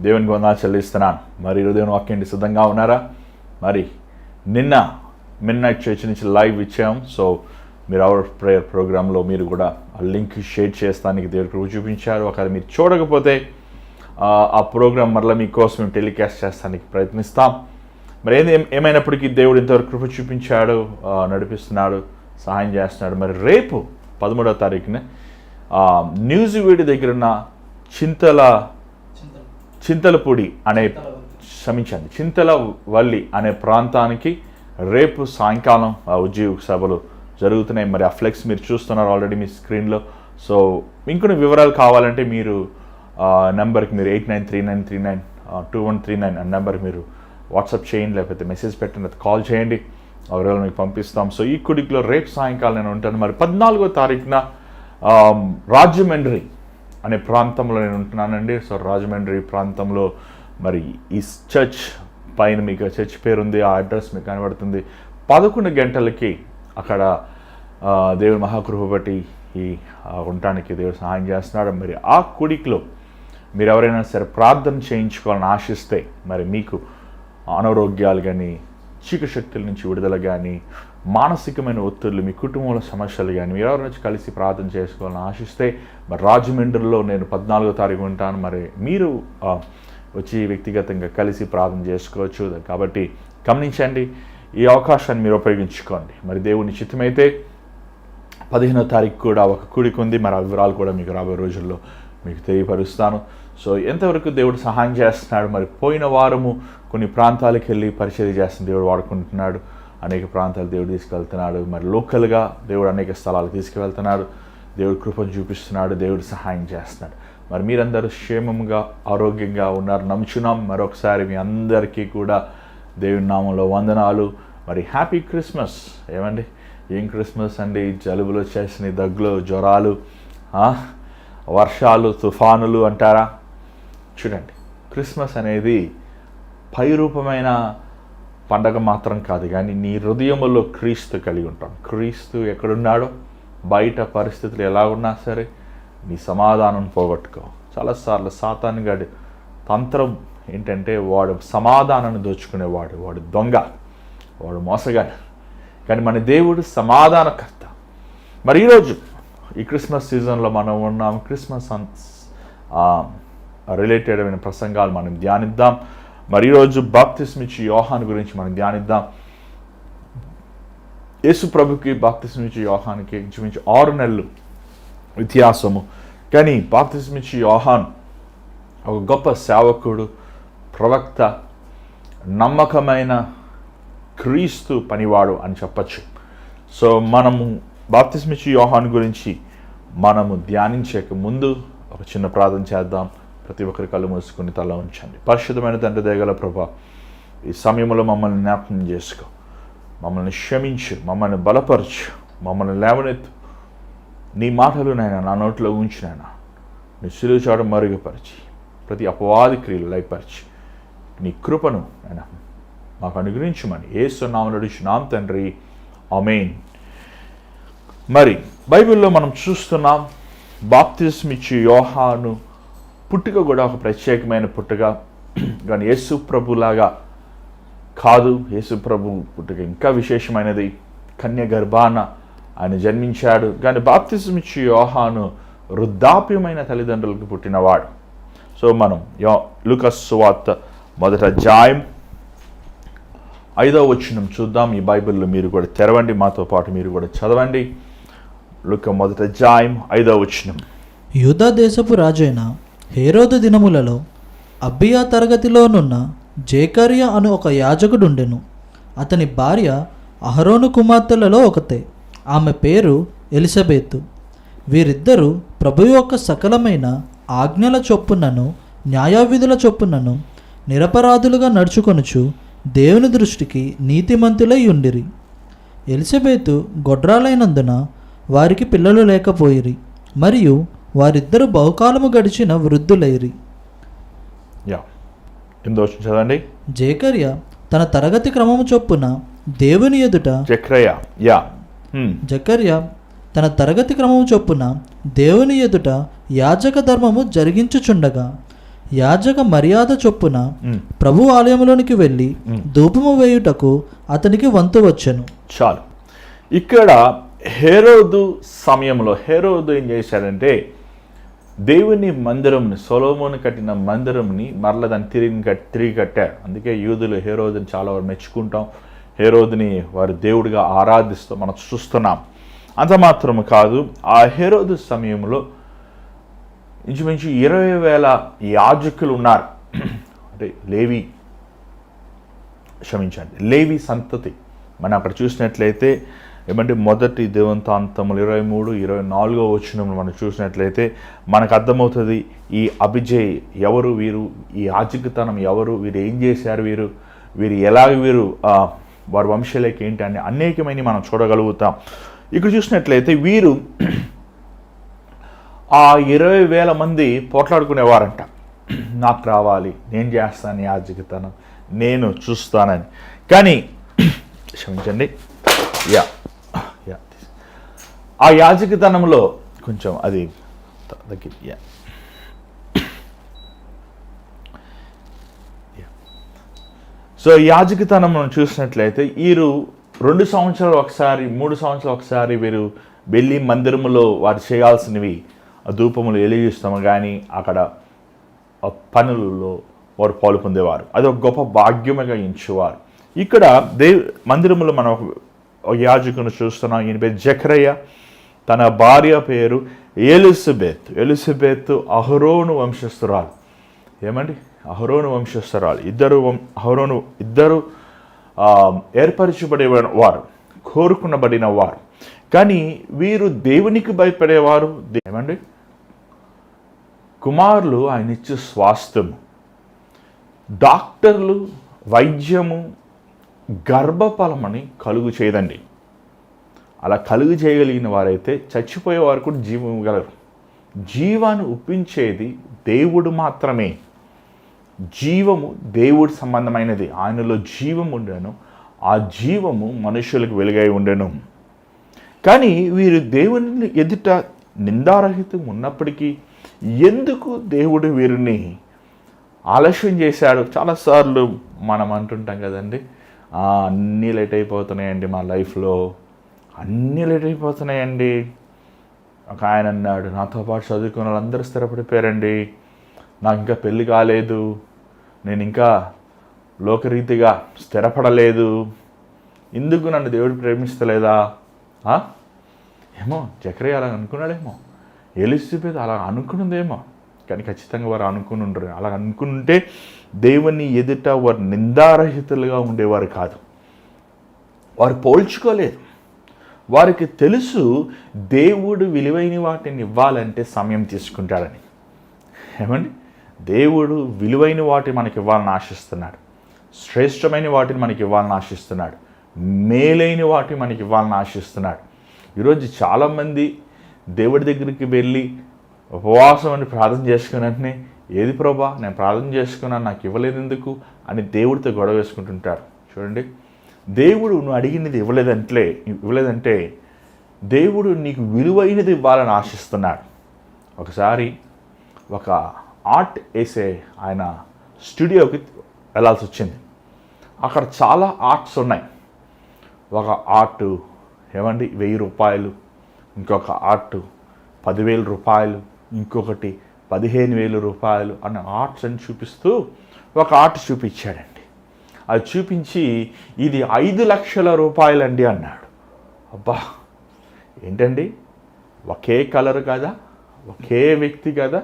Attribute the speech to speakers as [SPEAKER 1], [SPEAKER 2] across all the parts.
[SPEAKER 1] దేవునికి వందనాలు చెల్లిస్తున్నాను. మరి ఈరోజు దేవుని వాక్యానికి సిద్ధంగా ఉన్నారా? మరి నిన్న మిడ్నైట్ చర్చ్ నుంచి లైవ్ ఇచ్చాం. సో మీరు అవర్ ప్రేయర్ ప్రోగ్రాంలో మీరు కూడా ఆ లింక్ షేర్ చేస్తానికి దేవుడికి కృప చూపించారు. ఒకవేళ మీరు చూడకపోతే ఆ ప్రోగ్రాం మరలా మీకోసం మేము టెలికాస్ట్ చేస్తానికి ప్రయత్నిస్తాం. మరి ఏమైనప్పటికీ దేవుడు ఇంతవరకు కృప చూపించాడు, నడిపిస్తున్నాడు, సహాయం చేస్తున్నాడు. మరి రేపు 13వ తారీఖున న్యూజివీడి దగ్గర ఉన్న చింతలపూడి అనే చింతలవల్లి అనే ప్రాంతానికి రేపు సాయంకాలం ఉద్యోగ సభలు జరుగుతున్నాయి. మరి ఆ ఫ్లెక్స్ మీరు చూస్తున్నారు ఆల్రెడీ మీ స్క్రీన్లో. సో ఇంకొన్ని వివరాలు కావాలంటే మీరు నెంబర్కి మీరు 8939392139 ఆ నెంబర్కి మీరు వాట్సాప్ చేయండి, లేకపోతే మెసేజ్ పెట్టండి, కాల్ చేయండి, వివరాలు మీకు పంపిస్తాం. సో ఈ కుడికిలో రేపు సాయంకాలం నేను ఉంటాను. మరి 14వ తారీఖున రాజమండ్రి అనే ప్రాంతంలో నేను ఉంటున్నానండి. సో రాజమండ్రి ప్రాంతంలో మరి ఈ చర్చ్ పైన మీకు చర్చ్ పేరు ఉంది, ఆ అడ్రస్ మీకు కనబడుతుంది. 11 గంటలకి అక్కడ దేవుడు మహాకృప బట్టి ఈ ఉండటానికి దేవుడు సహాయం చేస్తున్నాడు. మరి ఆ కుడికిలో మీరు ఎవరైనా సరే ప్రార్థన చేయించుకోవాలని ఆశిస్తే, మరి మీకు అనారోగ్యాలు కానీ, చీకటి శక్తుల నుంచి విడుదల కానీ, మానసికమైన ఒత్తిళ్లు, మీ కుటుంబంలో సమస్యలు కానీ, మీరు ఎవరైనా కలిసి ప్రార్థన చేసుకోవాలని ఆశిస్తే మరి రాజమండ్రిలో నేను 14వ తారీఖు ఉంటాను. మరి మీరు వచ్చి వ్యక్తిగతంగా కలిసి ప్రార్థన చేసుకోవచ్చు. కాబట్టి గమనించండి, ఈ అవకాశాన్ని మీరు ఉపయోగించుకోండి. మరి దేవుని చిత్తమైతే 15వ తారీఖు కూడా ఒక కూడిక ఉంది. మరి ఆ వివరాలు కూడా మీకు రాబోయే రోజుల్లో మీకు తెలియపరుస్తాను. సో ఎంతవరకు దేవుడు సహాయం చేస్తున్నాడు. మరి పోయిన వారము కొన్ని ప్రాంతాలకు వెళ్ళి పరిచర్య చేస్తున్న దేవుడు వాడుకుంటున్నాడు. అనేక ప్రాంతాలు దేవుడు తీసుకెళ్తున్నాడు. మరి లోకల్గా దేవుడు అనేక స్థలాలు తీసుకువెళ్తున్నాడు. దేవుడు కృపను చూపిస్తున్నాడు. దేవుడు సహాయం చేస్తున్నాడు. మరి మీరందరూ క్షేమంగా ఆరోగ్యంగా ఉన్నారు నమ్ముచున్నాం. మరొకసారి మీ అందరికీ కూడా దేవుని నామంలో వందనాలు. మరి హ్యాపీ క్రిస్మస్. ఏమండి, ఏం క్రిస్మస్ అండి? జలుబులు వచ్చేసినాయి, దగ్గులు, జ్వరాలు, వర్షాలు, తుఫానులు అంటారా? చూడండి, క్రిస్మస్ అనేది పైరూపమైన పండగ మాత్రం కాదు, కానీ నీ హృదయంలో క్రీస్తు కలిగి ఉంటాం. క్రీస్తు ఎక్కడున్నాడో, బయట పరిస్థితులు ఎలా ఉన్నా సరే నీ సమాధానం పోగొట్టుకో. చాలాసార్లు సాతాను గాడి తంత్రం ఏంటంటే వాడు సమాధానాన్ని దోచుకునేవాడు, వాడు దొంగ, వాడు మోసగాడు. కానీ మన దేవుడు సమాధానకర్త. మరి ఈరోజు ఈ క్రిస్మస్ సీజన్లో మనం ఉన్నాం. క్రిస్మస్ రిలేటెడ్ అయిన ప్రసంగాలు మనం ధ్యానిద్దాం. మరి ఈరోజు బాప్తిస్మ ఇచ్చే యోహాను గురించి మనం ధ్యానిద్దాం. యేసు ప్రభుకి బాప్తిస్మ ఇచ్చే యోహానికి ఇంచుమించు 6 నెలలు వ్యత్యాసము. కానీ బాప్తిస్మ ఇచ్చే యోహాను ఒక గొప్ప సేవకుడు, ప్రవక్త, నమ్మకమైన క్రీస్తు పనివాడు అని చెప్పచ్చు. సో మనము బాప్తిస్మ ఇచ్చే యోహాను గురించి మనము ధ్యానించక ముందు ఒక చిన్న ప్రార్థన చేద్దాం. ప్రతి ఒక్కరి కళ్ళు మూసుకుని తల ఉంచండి. పరిశుద్ధమైన తండ్రి దయగల ప్రభువా, ఈ సమయంలో మమ్మల్ని జ్ఞాపకం చేసుకో, మమ్మల్ని క్షమించు, మమ్మల్ని బలపరచు, మమ్మల్ని లేవనెత్తు. నీ మాటలు నాయన నా నోట్లో ఉంచినాయన, నీ సిలువ చాట మరుగుపరిచి ప్రతి అపవాది క్రియలు లయపరిచి నీ కృపను ఆయన మాకు అనుగ్రహించమని యేసు నామములో అడుగుచున్నాం తండ్రి, ఆమేన్. మరి బైబిల్లో మనం చూస్తున్నాం, బాప్తిస్మ ఇచ్చే యోహాను పుట్టుక కూడా ఒక ప్రత్యేకమైన పుట్టుక. కానీ యేసు ప్రభులాగా కాదు. యేసు ప్రభు పుట్టుక ఇంకా విశేషమైనది. కన్య గర్భాన ఆయన జన్మించాడు. కానీ బాప్తిస్మ ఇచ్చే యోహాను వృద్ధాప్యమైన తల్లిదండ్రులకు పుట్టినవాడు. సో మనం లూకా సువార్త 1వ అధ్యాయం 5వ వచనం చూద్దాం. ఈ బైబిల్లో మీరు కూడా తెరవండి, మాతో పాటు మీరు కూడా చదవండి. లూకా 1వ అధ్యాయం 5వ వచనం.
[SPEAKER 2] యూదా దేశపు రాజైన హేరోదు దినములలో అబ్బియా తరగతిలోనున్న జేకర్యా అను ఒక యాజకుడుండెను. అతని భార్య అహరోను కుమార్తెలలో ఒకతే. ఆమె పేరు ఎలిజబెతు. వీరిద్దరూ ప్రభు యొక్క సకలమైన ఆజ్ఞల చొప్పునను న్యాయవిధుల చొప్పునను నిరపరాధులుగా నడుచుకొనుచు దేవుని దృష్టికి నీతిమంతులై ఉండిరి. ఎలిజబెతు గొడ్రాలైనందున వారికి పిల్లలు లేకపోయిరి, మరియు వారిద్దరు బహుకాలము గడిచిన వృద్ధులైరి.
[SPEAKER 1] చదవండి.
[SPEAKER 2] జేకర్యా తన తరగతి క్రమము చొప్పున దేవుని ఎదుట జకర్యా తన తరగతి క్రమము చొప్పున దేవుని ఎదుట యాజక ధర్మము జరిగించుచుండగా యాజక మర్యాద చొప్పున
[SPEAKER 1] ఉమ్.
[SPEAKER 2] ప్రభు ఆలయంలోనికి వెళ్ళి ధూపము వేయుటకు అతనికి వంతు వచ్చెను.
[SPEAKER 1] చాలు. ఇక్కడ హేరోదు సమయంలో హేరోదు ఏం చేశాడంటే దేవుని మందిరంని, సొలొమోను కట్టిన మందిరంని మరల దాన్ని తిరిగి కట్టారు. అందుకే యూదులు హేరోదుని చాలా మెచ్చుకుంటాం, హేరోదుని వారి దేవుడిగా ఆరాధిస్తూ మనం చూస్తున్నాం. అంత మాత్రము కాదు, ఆ హేరోదు సమయంలో ఇంచుమించు 20,000 యాజకులు ఉన్నారు. అంటే లేవి సంతతి. మనం అక్కడ చూసినట్లయితే ఏమంటే మొదటి దేవంతాంతములు 23-24 వచనంలో మనం చూసినట్లయితే మనకు అర్థమవుతుంది ఈ అభిజయ్ ఎవరు, వీరు ఈ యాజకతనం ఎవరు, వీరు ఏం చేశారు, వీరు ఎలాగ వారి వంశలేఖ ఏంటి అని అనేకమైన మనం చూడగలుగుతాం. ఇక్కడ చూసినట్లయితే వీరు ఆ 20,000 మంది పోట్లాడుకునేవారంట. నాకు రావాలి, నేను చేస్తాను యాజకతనం, నేను చూస్తానని. కానీ క్షమించండి, ఆ యాజకతనంలో కొంచెం అది సో యాజకతనం మనం చూసినట్లయితే వీరు 2 సంవత్సరాలు ఒకసారి, 3 సంవత్సరాలు ఒకసారి వీరు వెళ్ళి మందిరములో వారు చేయాల్సినవి ధూపములు వెలిగిస్తాము కానీ అక్కడ పనులలో వారు పాలు పొందేవారు. అది ఒక గొప్ప భాగ్యముగా ఎంచేవారు. ఇక్కడ మందిరములో మనం ఒక యాజకుని చూస్తున్నాం. ఈయన పేరు జకరయ్య, తన భార్య పేరు ఎలిజబెత్ అహరోను వంశస్థురాలు. ఏమండి, అహరోను వంశస్థురాలు. ఇద్దరు ఏర్పరచబడే వారు, కోరుకునబడిన వారు. కానీ వీరు దేవునికి భయపడేవారు. ఏమండి, కుమారులు ఆయన ఇచ్చే స్వాస్థ్యము, డాక్టర్లు వైద్యము గర్భఫలమని కలుగు చేయదండి. అలా కలుగు చేయగలిగిన వారైతే చచ్చిపోయేవారు కూడా జీవం ఇవ్వగలరు. జీవాన్ని ఒప్పించేది దేవుడు మాత్రమే. జీవము దేవుడి సంబంధమైనది. ఆయనలో జీవం ఉండెను, ఆ జీవము మనుషులకు వెలుగై ఉండెను. కానీ వీరు దేవుని ఎదుట నిందారహితం ఉన్నప్పటికీ ఎందుకు దేవుడు వీరిని ఆలస్యం చేశాడు? చాలాసార్లు మనం అంటుంటాం కదండి, అన్నీ లేట్ అయిపోతున్నాయండి, మా లైఫ్లో అన్నీ లేట్ అయిపోతున్నాయండి. ఒక ఆయన అన్నాడు, నాతో పాటు చదువుకున్న వాళ్ళందరూ స్థిరపడిపోయారండి, నాకు ఇంకా పెళ్ళి కాలేదు, నేను ఇంకా లోకరీతిగా స్థిరపడలేదు, ఎందుకు నన్ను దేవుడు ప్రేమిస్తలేదా? ఏమో జకరియా అలా అనుకున్నాడేమో, ఎలిజబెత్ అలా అనుకున్నదేమో, కానీ ఖచ్చితంగా వారు అనుకుని ఉండరు. అలా అనుకుంటే దేవుని ఎదుట వారు నిందారహితులుగా ఉండేవారు కాదు. వారు పోల్చుకోలేదు. వారికి తెలుసు దేవుడు విలువైన వాటిని ఇవ్వాలంటే సమయం తీసుకుంటాడని. ఏమండి, దేవుడు విలువైన వాటిని మనకి ఇవ్వాలని ఆశిస్తున్నాడు, శ్రేష్టమైన వాటిని మనకి ఇవ్వాలని ఆశిస్తున్నాడు, మేలైన వాటిని మనకి ఇవ్వాలని ఆశిస్తున్నాడు. ఈరోజు చాలామంది దేవుడి దగ్గరికి వెళ్ళి ఉపవాసం అని ప్రార్థన చేసుకున్నట్టునే, ఏది ప్రభా నేను ప్రార్థన చేసుకున్నాను నాకు ఇవ్వలేదు ఎందుకు అని దేవుడితో గొడవ వేసుకుంటుంటారు. చూడండి, దేవుడు నువ్వు అడిగినది ఇవ్వలేదంటే దేవుడు నీకు విలువైనది ఇవ్వాలని ఆశిస్తున్నాడు. ఒకసారి ఒక ఆర్ట్ వేసే ఆయన స్టూడియోకి వెళ్ళాల్సి వచ్చింది. అక్కడ చాలా ఆర్ట్స్ ఉన్నాయి. ఒక ఆర్టు ఏమండి 1,000 రూపాయలు, ఇంకొక ఆర్టు 10,000 రూపాయలు, ఇంకొకటి 15,000 రూపాయలు అన్న ఆర్ట్స్ అని చూపిస్తూ ఒక ఆర్ట్ చూపించాడండి. అది చూపించి ఇది 5 లక్షల రూపాయలండి అన్నాడు. అబ్బా ఏంటండి, ఒకే కలర్ కదా, ఒకే వ్యక్తి కదా,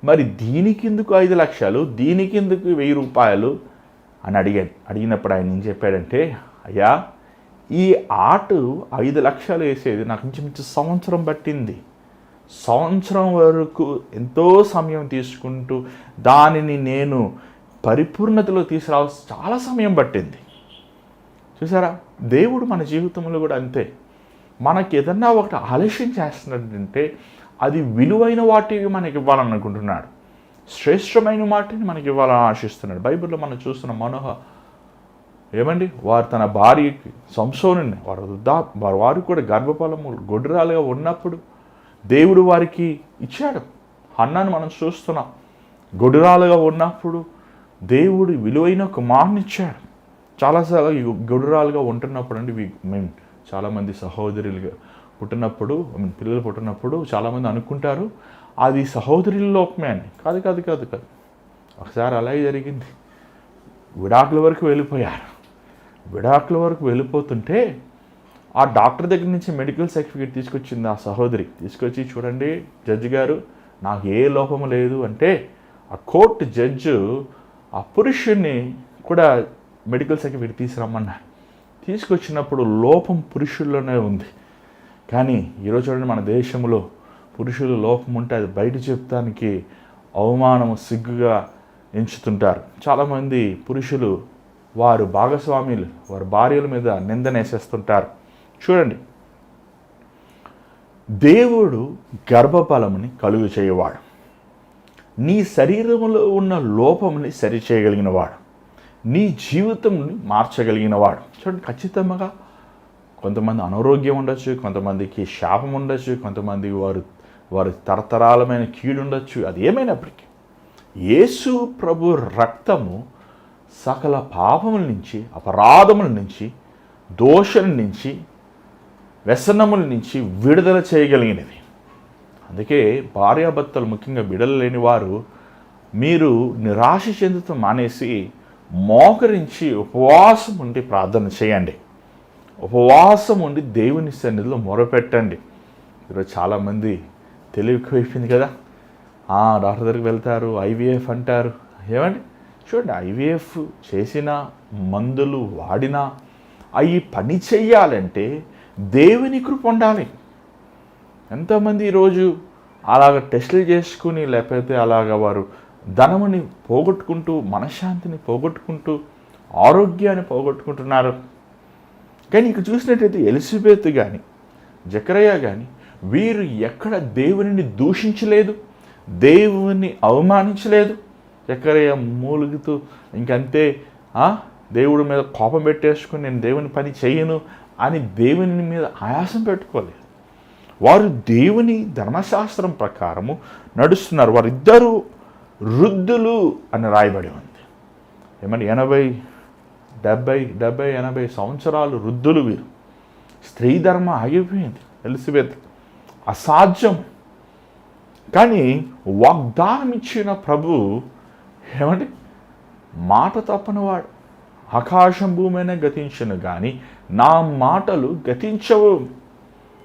[SPEAKER 1] మరి దీనికి ఎందుకు 5 లక్షలు, దీనికి ఎందుకు 1,000 రూపాయలు అని అడిగినప్పుడు ఆయన ఏం చెప్పాడంటే, అయ్యా ఈ ఆర్ట్ 5 లక్షలు వేసేది నాకు ఇంచుమించు సంవత్సరం పట్టింది. సంవత్సరం వరకు ఎంతో సమయం తీసుకుంటూ దానిని నేను పరిపూర్ణతలో తీసుకురావాల్సి చాలా సమయం పట్టింది. చూసారా, దేవుడు మన జీవితంలో కూడా అంతే. మనకి ఏదన్నా ఒకటి ఆలస్యం చేస్తున్నట్టుంటే అది విలువైన వాటిని మనకి ఇవ్వాలనుకుంటున్నాడు, శ్రేష్టమైన వాటిని మనకి ఇవ్వాలని ఆశిస్తున్నాడు. బైబిల్లో మనం చూస్తున్న మనోహ ఏమండి, వారు తన భార్యకి సంసోనుని వారు కూడా గర్భఫలము గొడ్రాలుగా ఉన్నప్పుడు దేవుడు వారికి ఇచ్చాడు. హన్నాను మనం చూస్తున్నాం. గొడురాలుగా ఉన్నప్పుడు దేవుడు విలువైన కుమారునిచ్చాడు. చాలాసార్లు గొడురాలుగా ఉంటున్నప్పుడు అండి మేము చాలామంది సహోదరులుగా పుట్టినప్పుడు పిల్లలు పుట్టినప్పుడు చాలామంది అనుకుంటారు అది సహోదరుల లోపమే అని. కాదు కాదు కాదు కాదు ఒకసారి అలాగే జరిగింది. విడాకుల వరకు వెళ్ళిపోయారు. విడాకుల వరకు వెళ్ళిపోతుంటే ఆ డాక్టర్ దగ్గర నుంచి మెడికల్ సర్టిఫికేట్ తీసుకొచ్చింది ఆ సహోదరి. తీసుకొచ్చి, చూడండి జడ్జి గారు, నాకు ఏ లోపము లేదు అంటే ఆ కోర్టు జడ్జు ఆ పురుషుణ్ణి కూడా మెడికల్ సర్టిఫికేట్ తీసుకురమ్మన్నారు. తీసుకొచ్చినప్పుడు లోపం పురుషుల్లోనే ఉంది. కానీ ఈరోజు చూడండి, మన దేశంలో పురుషులు లోపం ఉంటే అది బయట చెప్తానికి అవమానము, సిగ్గుగా ఎంచుతుంటారు. చాలామంది పురుషులు వారు భాగస్వాములు వారి భార్యల మీద నిందనేసేస్తుంటారు. చూడండి, దేవుడు గర్భఫలముని కలుగు చేయవాడు. నీ శరీరంలో ఉన్న లోపముని సరిచేయగలిగిన వాడు. నీ జీవితంని మార్చగలిగిన వాడు. చూడండి, ఖచ్చితంగా కొంతమంది అనారోగ్యం ఉండొచ్చు, కొంతమందికి శాపం ఉండొచ్చు, కొంతమంది వారి తరతరాలమైన కీడు ఉండొచ్చు. అది ఏమైనప్పటికీ యేసు ప్రభు రక్తము సకల పాపముల నుంచి, అపరాధముల నుంచి, దోషం నుంచి, వ్యసనముల నుంచి విడుదల చేయగలిగినది. అందుకే భార్యాభర్తలు, ముఖ్యంగా బిడ్డలు లేని వారు, మీరు నిరాశ చెందుతూ మానేసి మోకరించి ఉపవాసం ఉండి ప్రార్థన చేయండి. ఉపవాసం ఉండి దేవుని సన్నిధిలో మొరపెట్టండి. ఈరోజు చాలామంది తెలివిపోయింది కదా, డాక్టర్ దగ్గరికి వెళ్తారు, ఐవీఎఫ్ అంటారు. ఏమండి, చూడండి, ఐవీఎఫ్ చేసిన మందులు వాడినా అవి పని చెయ్యాలంటే దేవుని కృప ఉండాలి. ఎంతోమంది ఈరోజు అలాగ టెస్టులు చేసుకుని, లేకపోతే అలాగ వారు ధనముని పోగొట్టుకుంటూ, మనశ్శాంతిని పోగొట్టుకుంటూ, ఆరోగ్యాన్ని పోగొట్టుకుంటున్నారు. కానీ ఇక్కడ చూసినట్టయితే ఎలిజబెత్ కానీ, జకరయ్య కానీ, వీరు ఎక్కడ దేవునిని దూషించలేదు, దేవుని అవమానించలేదు. జకరయ్య మూలుగుతూ ఇంకంతే దేవుడి మీద కోపం పెట్టేసుకుని నేను దేవుని పని చేయను అని దేవుని మీద ఆయాసం పెట్టుకోలేదు. వారు దేవుని ధర్మశాస్త్రం ప్రకారము నడుస్తున్నారు. వారిద్దరూ వృద్ధులు అని రాయబడి ఉంది. ఏమంటే 80 సంవత్సరాలు వృద్ధులు వీరు. స్త్రీ ధర్మం ఆగిపోయింది. ఎలిజబెత్ అసాధ్యం. కానీ వాగ్దానం ఇచ్చిన ప్రభు ఏమంటే మాట తప్పనివాడు. ఆకాశం భూమైనా గతించను కానీ నా మాటలు గతించవు.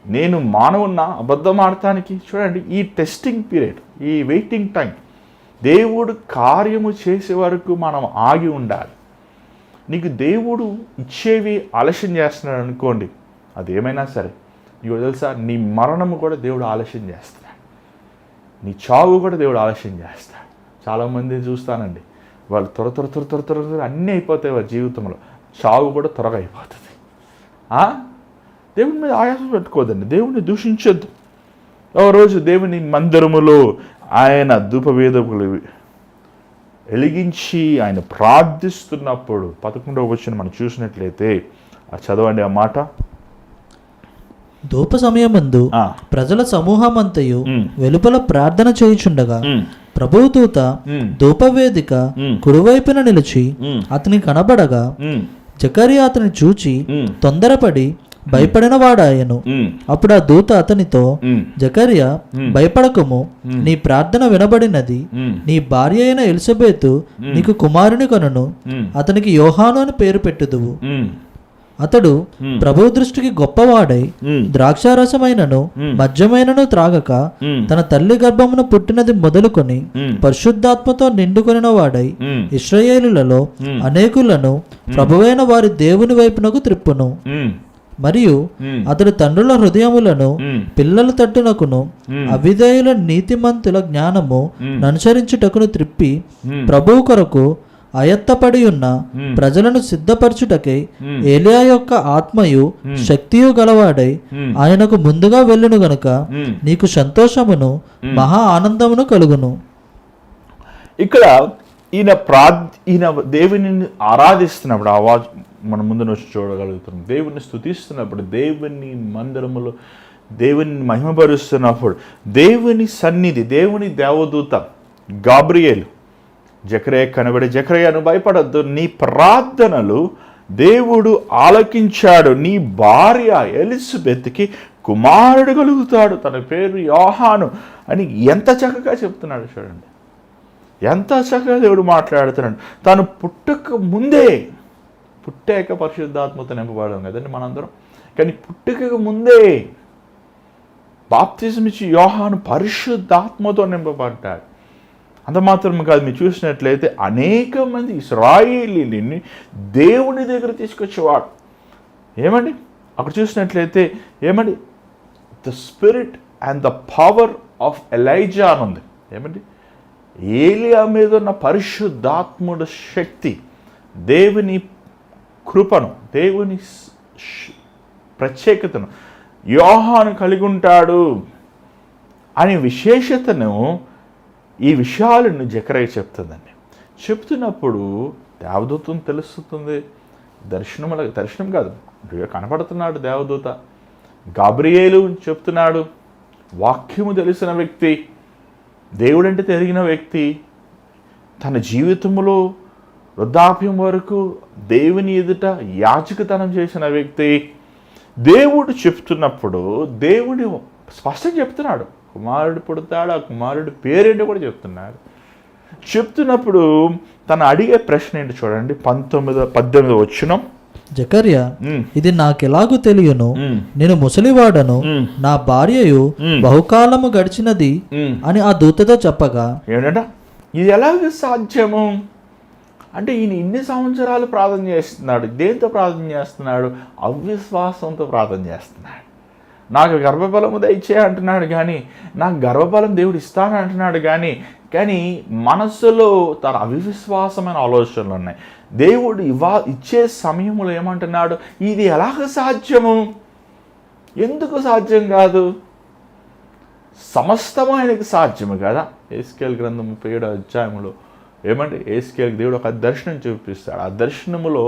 [SPEAKER 1] నేను మానవున్నా అబద్ధం ఆడటానికి. చూడండి, ఈ టెస్టింగ్ పీరియడ్, ఈ వెయిటింగ్ టైం, దేవుడు కార్యము చేసే వరకు మనం ఆగి ఉండాలి. నీకు దేవుడు ఇచ్చేవి ఆలస్యం చేస్తున్నాడు అనుకోండి, అదేమైనా సరే, నీకు తెలుసా, నీ మరణము కూడా దేవుడు ఆలస్యం చేస్తున్నాడు. నీ చావు కూడా దేవుడు ఆలస్యం చేస్తాడు. చాలామంది చూస్తానండి, వాళ్ళు త్వర అన్నీ అయిపోతాయి వారి జీవితంలో, చావు కూడా త్వరగా అయిపోతుంది. దేవుని మీద ఆయాసం పెట్టుకోదండి, దేవుడిని దూషించొద్దు. రోజు దేవుని మందిరములో ఆయన ధూపవేదములు వెలిగించి ఆయన ప్రార్థిస్తున్నప్పుడు 11వ వచనం మనం చూసినట్లయితే, చదవండి ఆ మాట.
[SPEAKER 2] ధూప సమయమందు ప్రజల సమూహమంతయు వెలుపల ప్రార్థన చేయుచుండగా ప్రభువు దూత ధూపవేదిక కుడివైపున నిలిచి అతని కనబడగా జకరియా అతని చూచి తొందరపడి భయపడిన వాడాయను. అప్పుడు ఆ దూత అతనితో, జకరియా, భయపడకము, నీ ప్రార్థన వినబడినది. నీ భార్య అయిన ఎలిజబెతు నీకు కుమారుని కనును, అతనికి యోహాను అని పేరు పెట్టుదువు. అతడు ప్రభువు దృష్టికి గొప్పవాడై ద్రాక్షారసమైనను మద్యమైనను త్రాగక తన తల్లి గర్భమును పుట్టినది మొదలుకొని పరిశుద్ధాత్మతో నిండుకొనిన వాడై ఇశ్రాయేలులలో అనేకులను ప్రభువైన వారి దేవుని వైపునకు త్రిప్పును. మరియు అతడు తండ్రుల హృదయములను పిల్లల తట్టునకును అవిధేయుల నీతిమంతుల జ్ఞానము ననుసరించుటకును త్రిప్పి ప్రభువు కొరకు అయత్తపడి ఉన్న ప్రజలను సిద్ధపరచుటకై ఏలియా యొక్క ఆత్మయు శక్తియు గలవాడై ఆయనకు ముందుగా వెళ్ళును గనుక నీకు సంతోషమును మహా ఆనందమును కలుగును.
[SPEAKER 1] ఇక్కడ ఈయన దేవుని ఆరాధిస్తున్నప్పుడు, ఆవాజ్ మన ముందు వచ్చి చూడగలుగుతున్నాం. దేవుని స్తుతిస్తున్నప్పుడు, దేవుని మందిరములో దేవుని మహిమపరుస్తున్నప్పుడు, దేవుని సన్నిధి, దేవుని దేవదూత గాబ్రియేలు జకరియా కనబడి, జకరియను భయపడద్దు, నీ ప్రార్థనలు దేవుడు ఆలకించాడు, నీ భార్య ఎలిజబెత్కి కుమారుడు కలుగుతాడు, తన పేరు యోహాను అని ఎంత చక్కగా చెప్తున్నాడు చూడండి. ఎంత చక్కగా దేవుడు మాట్లాడుతున్నాడు. తను పుట్టాక పరిశుద్ధాత్మతో నింపబడడం కదండి మనందరం, కానీ పుట్టుకకు ముందే బాప్తిజం ఇచ్చి యోహాను పరిశుద్ధాత్మతో నింపబడ్డాడు. అంత మాత్రం కాదు, మీరు చూసినట్లయితే అనేక మంది ఇశ్రాయేలీని దేవుని దగ్గర తీసుకొచ్చేవాడు. ఏమండి అక్కడ చూసినట్లయితే ఏమండి, the spirit and the power of Elijah అని ఉంది. ఏమండి, ఏలియా మీద ఉన్న పరిశుద్ధాత్ముడు శక్తి, దేవుని కృపను, దేవుని ప్రత్యేకతను యోహాను కలిగి ఉంటాడు అనే విశేషతను, ఈ విషయాలను జకరియా చెప్తుందండి. చెప్తున్నప్పుడు దేవదూతను తెలుస్తుంది. దర్శనం కాదు, కనపడుతున్నాడు దేవదూత. గాబ్రియేలు చెప్తున్నాడు, వాక్యము తెలిసిన వ్యక్తి, దేవుడంటే తెలిగిన వ్యక్తి, తన జీవితంలో వృద్ధాప్యం వరకు దేవుని ఎదుట యాజకతనం చేసిన వ్యక్తి. దేవుడు చెప్తున్నప్పుడు దేవుడు స్పష్టంగా చెప్తున్నాడు, కుమారుడు పుడతాడు, ఆ కుమారుడు పేరేంటో కూడా చెప్తున్నప్పుడు తను అడిగే ప్రశ్న ఏంటి చూడండి, 18 వచనం.
[SPEAKER 2] జకర్యా, ఇది నాకెలాగూ తెలియను, నేను ముసలివాడను, నా భార్యయు బహుకాలము గడిచినది అని ఆ దూతతో చెప్పగా.
[SPEAKER 1] ఏమిటంట, ఇది ఎలాగ సాధ్యము అంటే, ఈయన ఇన్ని సంవత్సరాలు ప్రార్థన చేస్తున్నాడు. దేంతో ప్రార్థన చేస్తున్నాడు? అవిశ్వాసంతో ప్రార్థన చేస్తున్నాడు. నాకు గర్భఫలము దయచే అంటున్నాడు, కానీ నాకు గర్భఫలం దేవుడు ఇస్తానంటున్నాడు, కానీ మనస్సులో తన అవిశ్వాసమైన ఆలోచనలు ఉన్నాయి. దేవుడు ఇచ్చే సమయంలో ఏమంటున్నాడు, ఇది ఎలాగ సాధ్యము, ఎందుకు సాధ్యం కాదు, సమస్తము ఆయనకు సాధ్యము కదా. ఎహెజ్కేలు గ్రంథం 37వ అధ్యాయంలో ఏమంటే, ఎహెజ్కేలుకి దేవుడు ఒక దర్శనం చూపిస్తాడు. ఆ దర్శనములో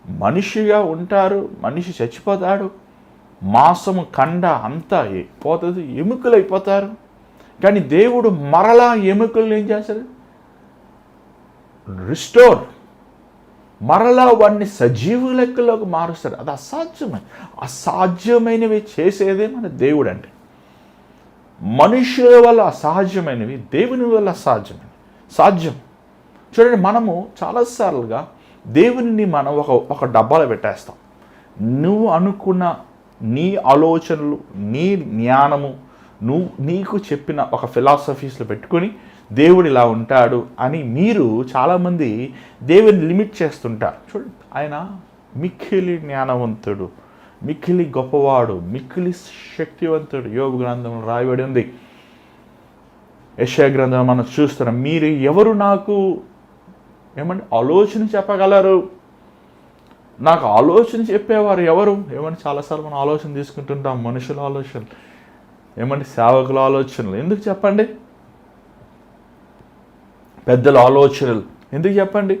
[SPEAKER 1] మనిషిగా ఉంటారు, మనిషి చచ్చిపోతాడు, మాంసము కండ అంతా పోతుంది, ఎముకలు అయిపోతారు. కానీ దేవుడు మరలా ఎముకలు ఏం చేస్తాడు, రిస్టోర్, మరలా వాడిని సజీవ లెక్కలోకి మారుస్తాడు. అది అసాధ్యమైనవి చేసేదే మన దేవుడు. అంటే మనుషుల వల్ల అసహజమైనవి దేవుని వల్ల సాధ్యం. చూడండి, మనము చాలాసార్లుగా దేవుని మనం ఒక డబ్బాలో పెట్టేస్తాం. నువ్వు అనుకున్న నీ ఆలోచనలు, నీ జ్ఞానము, నీకు చెప్పిన ఒక ఫిలాసఫీస్లో పెట్టుకొని దేవుడు ఇలా ఉంటాడు అని మీరు చాలామంది దేవుని లిమిట్ చేస్తుంటారు. చూడండి, ఆయన మిక్కిలి జ్ఞానవంతుడు, మిక్కిలి గొప్పవాడు, మిక్కిలి శక్తివంతుడు. యోబు గ్రంథంలో రాయబడి ఉంది. యెషయా గ్రంథం మనం చూస్తున్నాం. మీరు ఎవరు నాకు ఏమంటే ఆలోచన చెప్పగలరు, నాకు ఆలోచన చెప్పేవారు ఎవరు? ఏమంటే చాలాసార్లు మనం ఆలోచన తీసుకుంటుంటాం, మనుషుల ఆలోచనలు, ఏమంటే సేవకుల ఆలోచనలు. ఎందుకు చెప్పండి? పెద్దల ఆలోచనలు ఎందుకు చెప్పండి?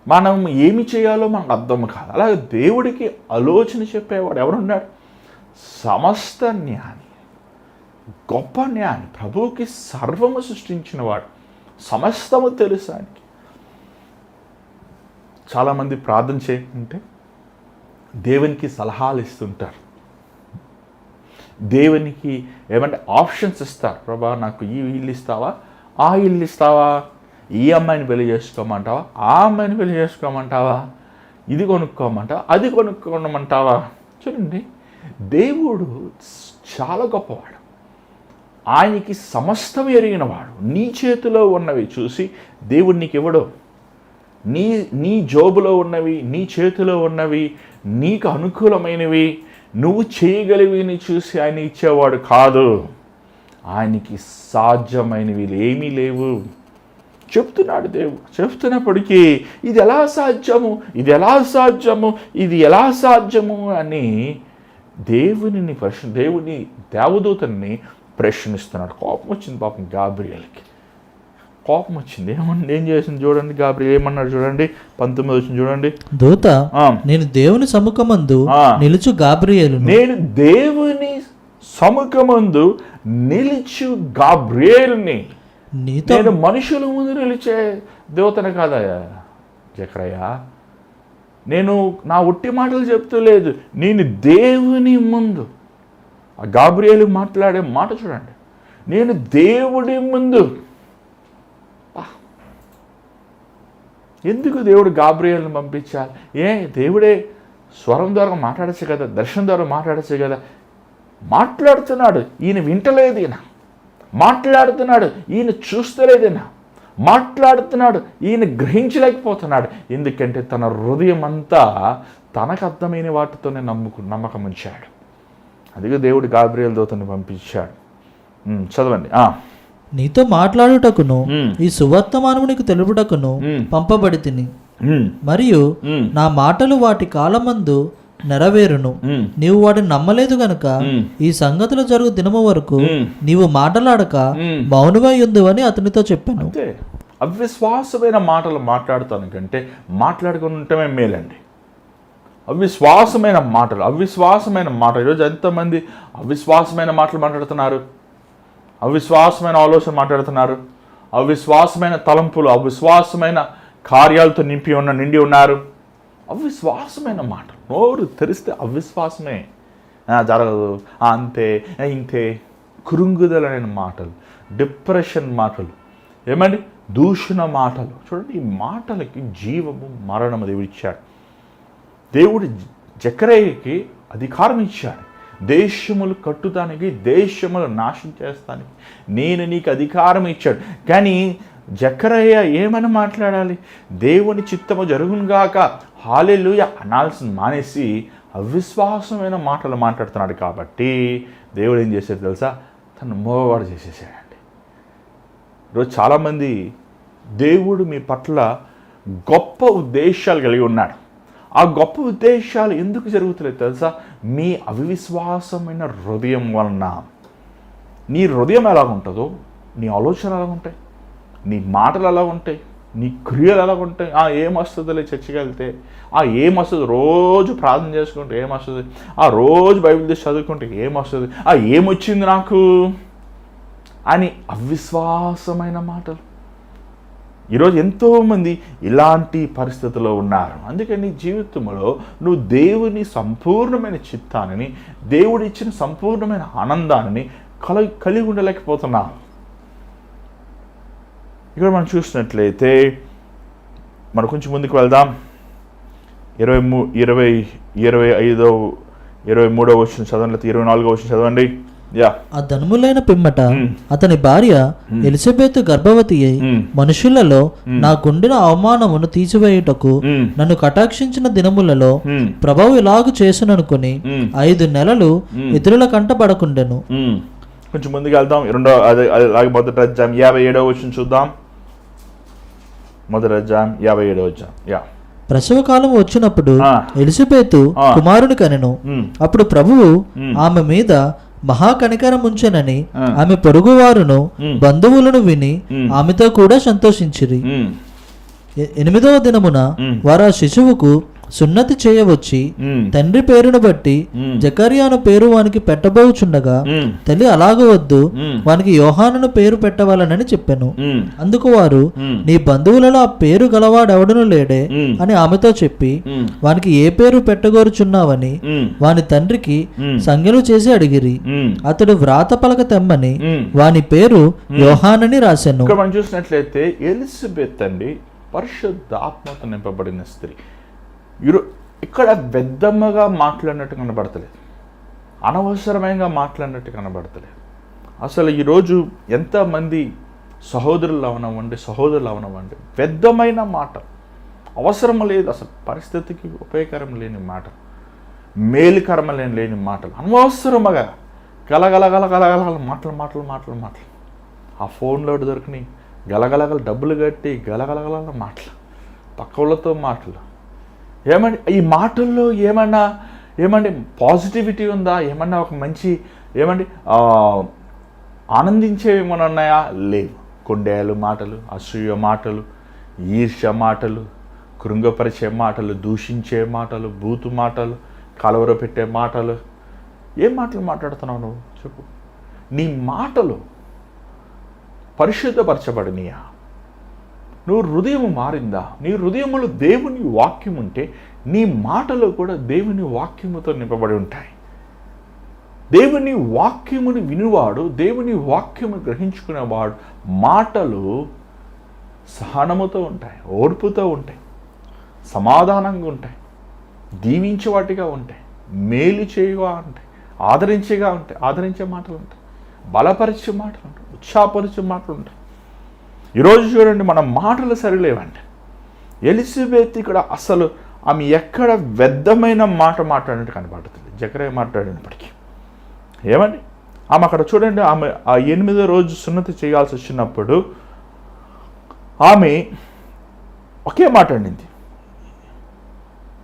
[SPEAKER 1] మనం ఏమి చేయాలో మనకు అర్థం కాదు. అలాగే దేవుడికి ఆలోచన చెప్పేవాడు ఎవరున్నాడు? సమస్త జ్ఞాని, గొప్ప జ్ఞాని, ప్రభువుకి సర్వము సృష్టించినవాడు, సమస్తము తెలుసు ఆయనకి. చాలామంది ప్రార్థన చేయకుంటే దేవునికి సలహాలు ఇస్తుంటారు, దేవునికి ఏమంటే ఆప్షన్స్ ఇస్తారు. ప్రభా, నాకు ఈ ఇల్లు ఇస్తావా, ఆ ఇల్లు ఇస్తావా, ఈ అమ్మాయిని పెళ్లి చేసుకోమంటావా, ఆ అమ్మాయిని పెళ్లి చేసుకోమంటావా, ఇది కొనుక్కోమంటావా, అది కొనుక్కోమంటావా. చూడండి, దేవుడు చాలా గొప్పవాడు, ఆయనకి సమస్తం ఎరిగినవాడు. నీ చేతిలో ఉన్నవి చూసి దేవుడు నీకు ఇవ్వడు. నీ జోబులో ఉన్నవి, నీ చేతిలో ఉన్నవి, నీకు అనుకూలమైనవి, నువ్వు చేయగలివిని చూసి ఆయన ఇచ్చేవాడు కాదు. ఆయనకి సాధ్యమైనవి ఏమీ లేవు చెప్తున్నాడు దేవుడు. చెప్తున్నప్పటికీ ఇది ఎలా సాధ్యము, ఇది ఎలా సాధ్యము, ఇది ఎలా సాధ్యము అని దేవుని దేవదూతని ప్రశ్నిస్తున్నాడు. కోపం వచ్చింది పాపం గాబ్రియేలుకి, కోపం వచ్చింది. ఏం చేసింది చూడండి, గాబ్రియేలు ఏమన్నాడు చూడండి, 19 వచ్చింది చూడండి.
[SPEAKER 2] దూత, నేను దేవుని సముఖమందు నిలుచు గాబ్రియేలు,
[SPEAKER 1] నేను దేవుని సముఖమందు నిలుచు గాబ్రియేలుని, నేను మనుషుల ముందు నిలిచే దేవతనే కాదా జకరయ్య, నేను నా ఒట్టి మాటలు చెప్తూ లేదు, నేను దేవుని ముందు, ఆ గాబ్రియేలు మాట్లాడే మాట చూడండి, నేను దేవుడి ముందు. ఎందుకు దేవుడు గాబ్రియేలుని పంపించాలి? దేవుడే స్వరం ద్వారా మాట్లాడచ్చు కదా, దర్శనం ద్వారా మాట్లాడచ్చు కదా. మాట్లాడుతున్నాడు, ఈయన వింటలేదు, ఈయన మాట్లాడుతున్నాడు, ఈయన చూస్తలేదైనా, మాట్లాడుతున్నాడు, ఈయన గ్రహించలేకపోతున్నాడు. ఎందుకంటే తన హృదయం అంతా తనకు అర్థమైన వాటితోనే నమ్మకం ఉంచాడు. అందుకే దేవుడు గాబ్రియేలు దూతని పంపించాడు. చదవండి.
[SPEAKER 2] నీతో మాట్లాడుటకును ఈ సువర్తమానమునికి తెలుపుటకును పంపబడి తిని, మరియు నా మాటలు వాటి కాలమందు నెరవేరును. నీవు వాటిని నమ్మలేదు గనుక ఈ సంగతులు జరుగు దినము వరకు నీవు మాట్లాడక మౌనమై ఉంది అని అతనితో చెప్పాను.
[SPEAKER 1] అవిశ్వాసమైన మాటలు మాట్లాడుతాను కంటే మాట్లాడుకుని ఉంటమే మేలండి. అవిశ్వాసమైన మాటలు ఈరోజు ఎంతమంది అవిశ్వాసమైన మాటలు మాట్లాడుతున్నారు, అవిశ్వాసమైన ఆలోచన మాట్లాడుతున్నారు, అవిశ్వాసమైన తలంపులు, అవిశ్వాసమైన కార్యాలతో నిండి ఉన్నారు. అవిశ్వాసమైన మాట, నోరు తెరిస్తే అవిశ్వాసమే. జరగదు, అంతే ఇంతే, కురుంగుదలైన మాటలు, డిప్రెషన్ మాటలు, ఏమండి దూషణ మాటలు. చూడండి, ఈ మాటలకి జీవము మరణము దేవుడు ఇచ్చాడు. దేవుడు జకరయ్యకి అధికారం ఇచ్చాడు. దేశములు కట్టుదానికి, దేశములు నాశనం చేస్తానికి నేను నీకు అధికారం ఇచ్చాడు. కానీ జకరయ్య ఏమని మాట్లాడాలి? దేవుని చిత్తము జరుగునుగాక హల్లెలూయా అనాల్సిన మానేసి అవిశ్వాసమైన మాటలు మాట్లాడుతున్నాడు. కాబట్టి దేవుడు ఏం చేశాడు తెలుసా? తను మోగవాడు చేసేసాడండి. ఈరోజు చాలామంది దేవుడు మీ పట్ల గొప్ప ఉద్దేశాలు కలిగి ఉన్నాడు. ఆ గొప్ప ఉద్దేశాలు ఎందుకు జరుగుతలేదు తెలుసా? మీ అవిశ్వాసమైన హృదయం వలన. నీ హృదయం ఎలాగుంటుందో నీ ఆలోచనలు ఎలా ఉంటాయి, నీ మాటలు ఎలా ఉంటాయి, నీ క్రియలు ఎలా ఉంటాయి. ఏమొస్తుందిలే చర్చికి వెళ్తే, ఏమొస్తుంది, రోజు ప్రార్థన చేసుకుంటే ఏమొస్తుంది, రోజు బైబిల్ తీసి చదువుకుంటే ఏమొస్తుంది, ఏమొచ్చింది నాకు అని అవిశ్వాసమైన మాటలు. ఈరోజు ఎంతోమంది ఇలాంటి పరిస్థితుల్లో ఉన్నారు. అందుకని జీవితంలో నువ్వు దేవుని సంపూర్ణమైన చిత్తాన్ని, దేవుడు ఇచ్చిన సంపూర్ణమైన ఆనందాన్ని కలిగి ఉండలేకపోతున్నావు. ఇక్కడ మనం చూసినట్లయితే మనం కొంచెం ముందుకు వెళ్దాం. 23వ వచనం చదవండి, 24వ వచనం చదవండి.
[SPEAKER 2] ఆ ధనములైన పిమ్మట అతని భార్య ఎలిజబెత్ గర్భవతి అయి మనుషులలో నా గుండెన అవమానమును తీసివేయుటకు నన్ను కటాక్షించిన దినములలో ప్రభువు ఇలాగు చేసుననుకుని 5 నెలలు ఇతరుల కంటపడకుండెను.
[SPEAKER 1] కొంచెం ముందుకు వెళ్దాం. మొదటి అధ్యాయం 57వ వచనం చూద్దాం. మొదటి అధ్యాయం 57వ వచనం.
[SPEAKER 2] ప్రసవ కాలం వచ్చినప్పుడు ఎలిజబెతు కుమారుని కనెను. అప్పుడు ప్రభువు ఆమె మీద మహాకనికరం ఉంచెనని ఆమె పొరుగువారును బంధువులను విని ఆమెతో కూడా సంతోషించిరి. 8వ దినమున వారు ఆ శిశువుకు సున్నతి చేయవచ్చి తండ్రి పేరును బట్టి జకర్యాను పేరు వానికి పెట్టబోచుండగా తల్లి అలాగవద్దు, వానికి యోహానును పేరు పెట్టవాలనని చెప్పాను. అందుకు వారు, నీ బంధువులలో ఆ పేరు గలవాడెవడను లేడే అని ఆమెతో చెప్పి వానికి ఏ పేరు పెట్టగోరుచున్నావని వాని తండ్రికి సంజ్ఞలు చేసి అడిగిరి. అతడు వ్రాత పలక తెమ్మని వాని పేరు యోహానని రాశాను.
[SPEAKER 1] మనం చూసినట్లయితే ఎలిజబెత్ అండి పరిశుద్ధాత్మతో నింపబడిన స్త్రీ. ఇక్కడ పెద్దమ్మగా మాట్లాడినట్టు కనబడతలేదు, అనవసరమైన మాట్లాడినట్టు కనబడతలేదు. అసలు ఈరోజు ఎంతమంది సహోదరులు అవనవ్వండి పెద్దమైన మాట, అవసరం లేదు, అసలు పరిస్థితికి ఉపయోగకరం లేని మాట, మేలుకరం లేని మాటలు, అనవసరముగా గలగల మాటలు. ఆ ఫోన్లో దొరికినాయి గలగలగల డబ్బులు కట్టి గలగలగల మాటలు, పక్కలతో మాటలు. ఏమండి ఈ మాటల్లో ఏమండి పాజిటివిటీ ఉందా? ఏమన్నా ఒక మంచి ఆనందించేవి ఏమైనా ఉన్నాయా? లేవు. కొండేలు మాటలు, అసూయ మాటలు, ఈర్ష్య మాటలు, కృంగపరిచే మాటలు, దూషించే మాటలు, బూతు మాటలు, కలవరపెట్టే మాటలు. ఏం మాటలు మాట్లాడుతున్నావు నువ్వు చెప్పు? నీ మాటలు పరిశుద్ధపరచబడినయా? నువ్వు హృదయం మారిందా? నీ హృదయంలో దేవుని వాక్యం ఉంటే నీ మాటలు కూడా దేవుని వాక్యముతో నింపబడి ఉంటాయి. దేవుని వాక్యముని వినువాడు, దేవుని వాక్యము గ్రహించుకునేవాడు మాటలు సహనముతో ఉంటాయి, ఓర్పుతో ఉంటాయి, సమాధానంగా ఉంటాయి, దీవించే వాటిగా ఉంటాయి, మేలు చేయుగా ఉంటాయి, ఆదరించే మాటలు ఉంటాయి, బలపరిచే మాటలు ఉంటాయి, ఉత్సాహపరిచే మాటలు ఉంటాయి. ఈరోజు చూడండి, మన మాటలు సరిలేవండి. ఎలిజబెత్ ఇక్కడ అసలు ఆమె ఎక్కడ వ్యర్థమైన మాట మాట్లాడినట్టు కనబడుతుంది. జకరియా మాట్లాడినప్పటికీ ఏమండి, ఆమె అక్కడ చూడండి, ఆమె ఆ 8వ రోజు సున్నతి చేయాల్సి వచ్చినప్పుడు ఆమె ఒకే మాట్లాడింది,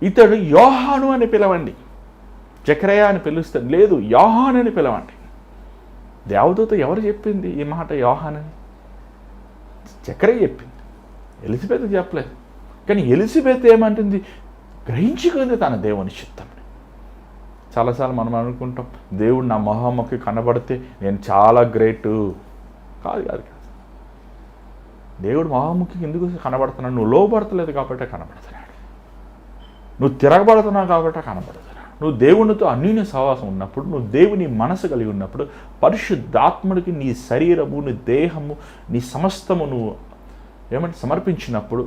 [SPEAKER 1] ఇతడు యోహాను అని పిలవండి. జకరియా అని పిలుస్తాడు, లేదు యోహాను అని పిలవండి. దేవదూత ఎవరు చెప్పింది ఈ మాట యోహానని? జకరియా చెప్పింది, ఎలిజబెత్ చెప్పలేదు. కానీ ఎలిజబెత్ ఏమంటుంది? గ్రహించుకుంది తన దేవుని చిత్తంని. చాలాసార్లు మనం అనుకుంటాం, దేవుడు నా మొహమ్మకి కనబడితే నేను చాలా గ్రేటు. కాదు. దేవుడు మొహమ్మకి ఎందుకు కనబడుతున్నాడు? నువ్వు లోపడతలేదు కాబట్టి కనబడుతున్నాడు, నువ్వు తిరగబడుతున్నావు కాబట్టి కనబడుతున్నాడు. నువ్వు దేవునితో అన్యోన్య సహవాసం ఉన్నప్పుడు, నువ్వు దేవుని మనసు కలిగి ఉన్నప్పుడు, పరిశుద్ధాత్ముడికి నీ శరీరము, నీ దేహము, నీ సమస్తము నువ్వు సమర్పించినప్పుడు,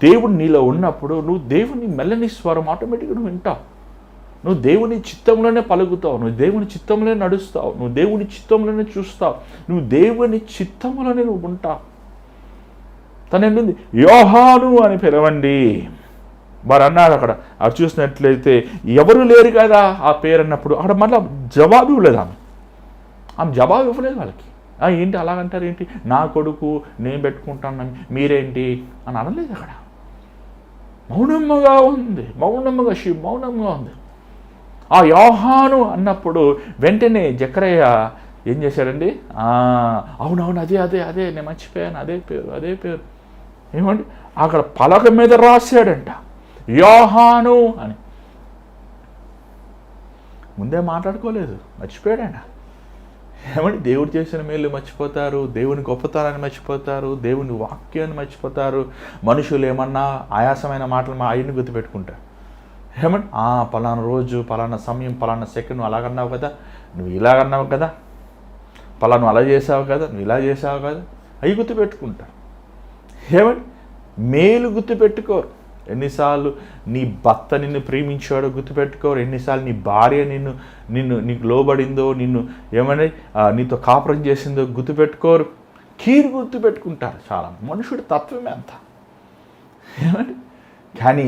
[SPEAKER 1] దేవుడు నీలో ఉన్నప్పుడు నువ్వు దేవుని మెల్లని స్వరం ఆటోమేటిక్గా నువ్వు వింటావు. నువ్వు దేవుని చిత్తంలోనే పలుకుతావు, నువ్వు దేవుని చిత్తంలోనే నడుస్తావు, నువ్వు దేవుని చిత్తంలోనే చూస్తావు, నువ్వు దేవుని చిత్తంలోనే నువ్వు ఉంటావు. తను ఏంటి? యోహాను అని పిలవండి. వారు అన్నారు అక్కడ. అది చూసినట్లయితే ఎవరు లేరు కదా ఆ పేరు అన్నప్పుడు అక్కడ మళ్ళీ జవాబు ఇవ్వలేదు. ఆమె జవాబు ఇవ్వలేదు వాళ్ళకి. ఏంటి అలాగంటారు ఏంటి? నా కొడుకు నేను పెట్టుకుంటాను మీరేంటి అని అనలేదు. అక్కడ మౌనంగా ఉంది, మౌనంగా ఉంది. ఆ యోహాను అన్నప్పుడు వెంటనే జకరియా ఏం చేశాడండి? అవునవును, అదే నేను మర్చిపోయాను, అదే పేరు ఏమండి అక్కడ పలక మీద రాశాడంట యోహాను అని. ముందే మాట్లాడుకోలేదు, మర్చిపోయాడు. ఏమండి దేవుడు చేసిన మేలు మర్చిపోతారు, దేవుని గొప్పతనాన్ని మర్చిపోతారు, దేవుని వాక్యాన్ని మర్చిపోతారు. మనుషులు ఏమన్నా ఆయాసమైన మాటలు ఆయన్ని గుర్తుపెట్టుకుంటారు. ఏమండి పలానా రోజు, పలానా సమయం, పలానా సెకండ్ నువ్వు అలాగన్నావు కదా, నువ్వు ఇలాగన్నావు కదా, పలానా అలా చేసావు కదా, నువ్వు ఇలా చేసావు కదా, అవి గుర్తుపెట్టుకుంటారు. ఏమండి మేలు గుర్తుపెట్టుకోరు. ఎన్నిసార్లు నీ భర్త నిన్ను ప్రేమించాడో గుర్తుపెట్టుకోరు. ఎన్నిసార్లు నీ భార్య నీకు లోబడిందో, ఏమని నీతో కాపురం చేసిందో గుర్తుపెట్టుకోరు. కీడు గుర్తుపెట్టుకుంటారు. చాలా మనుషుడి తత్వమే అంత. ఏమండి కానీ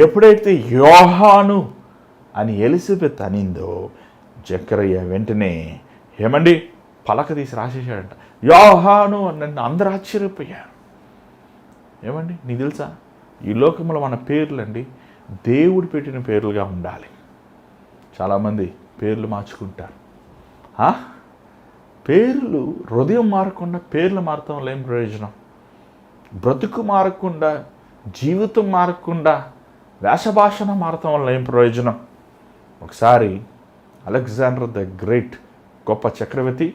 [SPEAKER 1] ఎప్పుడైతే యోహాను అని ఎలిజబెత్ అనిందో జకరియా వెంటనే ఏమండి పలక తీసి రాసేసాడంట యోహాను అని. అందరూ ఆశ్చర్యపోయారు. ఏమండి నీకు తెలుసా, ఈ లోకంలో మన పేర్లండి దేవుడు పెట్టిన పేర్లుగా ఉండాలి. చాలామంది పేర్లు మార్చుకుంటారు. పేర్లు హృదయం మారకుండా పేర్లు మారటం వల్ల ఏం ప్రయోజనం? బ్రతుకు మారకుండా, జీవితం మారకుండా, వేషభాషణ మారటం వల్ల ఏం ప్రయోజనం? ఒకసారి అలెగ్జాండర్ ద గ్రేట్ గొప్ప చక్రవర్తి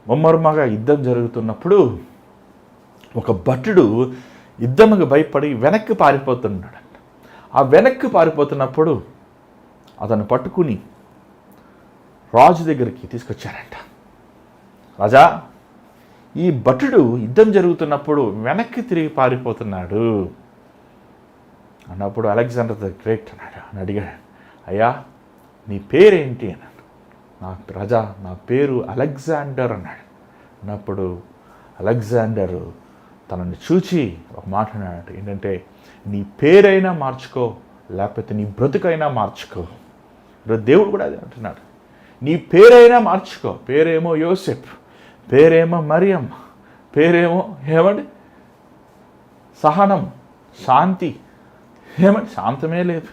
[SPEAKER 1] ముమ్మరమగా యుద్ధం జరుగుతున్నప్పుడు ఒక భటుడు యుద్ధముకు భయపడి వెనక్కి పారిపోతున్నాడంట. ఆ వెనక్కి పారిపోతున్నప్పుడు అతను పట్టుకుని రాజు దగ్గరికి తీసుకొచ్చారంట. రాజా, ఈ భటుడు యుద్ధం జరుగుతున్నప్పుడు వెనక్కి తిరిగి పారిపోతున్నాడు అన్నప్పుడు అలెగ్జాండర్ ద గ్రేట్ అని అడిగాడు. అయ్యా నీ పేరేంటి అన్నాడు. రాజా నా పేరు అలెగ్జాండర్ అన్నాడు. అన్నప్పుడు అలెగ్జాండరు తనని చూచి ఒక మాట అన్నాడు. ఏంటంటే నీ పేరైనా మార్చుకో, లేకపోతే నీ బ్రతుకైనా మార్చుకో. ఈరోజు దేవుడు కూడా అదే అంటున్నాడు. నీ పేరైనా మార్చుకో. పేరేమో యోసెఫ్, పేరేమో మరియమ్మ, పేరేమో ఏమండి సహనం, శాంతి. ఏమండి శాంతమే లేదు.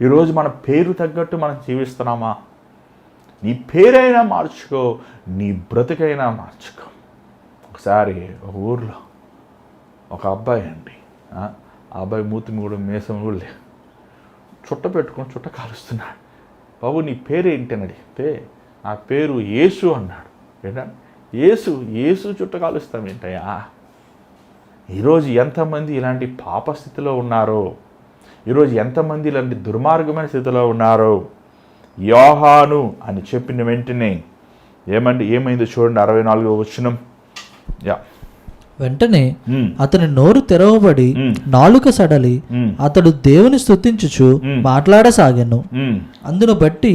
[SPEAKER 1] ఈరోజు మన పేరు తగ్గట్టు మనం జీవిస్తున్నామా? నీ పేరైనా మార్చుకో, నీ బ్రతుకైనా మార్చుకో. ఒకసారి ఒక ఊర్లో ఒక అబ్బాయి అండి, ఆ అబ్బాయి మూతి మూడు మీసం కూడా లేదు, చుట్ట పెట్టుకొని చుట్ట కాలుస్తున్నాడు. బాబు నీ పేరేంటి అని అడిగితే నా పేరు యేసు అన్నాడు. ఏంటంటే యేసు చుట్ట కాలుస్తాం ఏంటయ్యా? ఈరోజు ఎంతమంది ఇలాంటి పాప స్థితిలో ఉన్నారో, ఈరోజు ఎంతమంది ఇలాంటి దుర్మార్గమైన స్థితిలో ఉన్నారో. యోహాను అని చెప్పిన వెంటనే ఏమైందో చూడండి, 64వ వచనం.
[SPEAKER 2] వెంటనే అతని నోరు తెరవబడి నాలుక సడలి అతడు దేవుని స్తుతించుచు మాట్లాడసాగాను. అందును బట్టి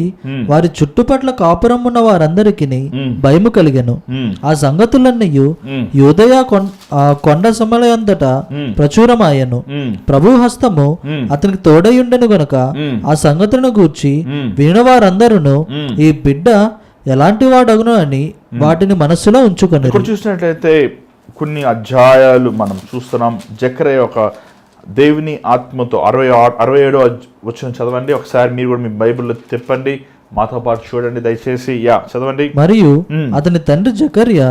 [SPEAKER 2] వారి చుట్టుపట్ల కాపురమున్న వారందరికి భయము కలిగెను. ఆ సంగతులన్నీ యూదయ కొండ సమలయంతటా ప్రచురమాయను. ప్రభు హస్తము అతనికి తోడయుండెను గనుక ఆ సంగతులను గూర్చి వినిన వారందరూ ఈ బిడ్డ ఎలాంటి వాడగును అని వాటిని మనస్సులో ఉంచుకొని.
[SPEAKER 1] చూసినట్లయితే కొన్ని అధ్యాయాలు మనం చూస్తున్నాం. జకర్యా ఒక దేవుని ఆత్మతో 67వ వచనం చదవండి ఒకసారి. మీరు కూడా మీ బైబిల్లో తిప్పండి, మాతో పాటు చూడండి దయచేసి. చదవండి.
[SPEAKER 2] మరియు అతని తండ్రి జకర్యా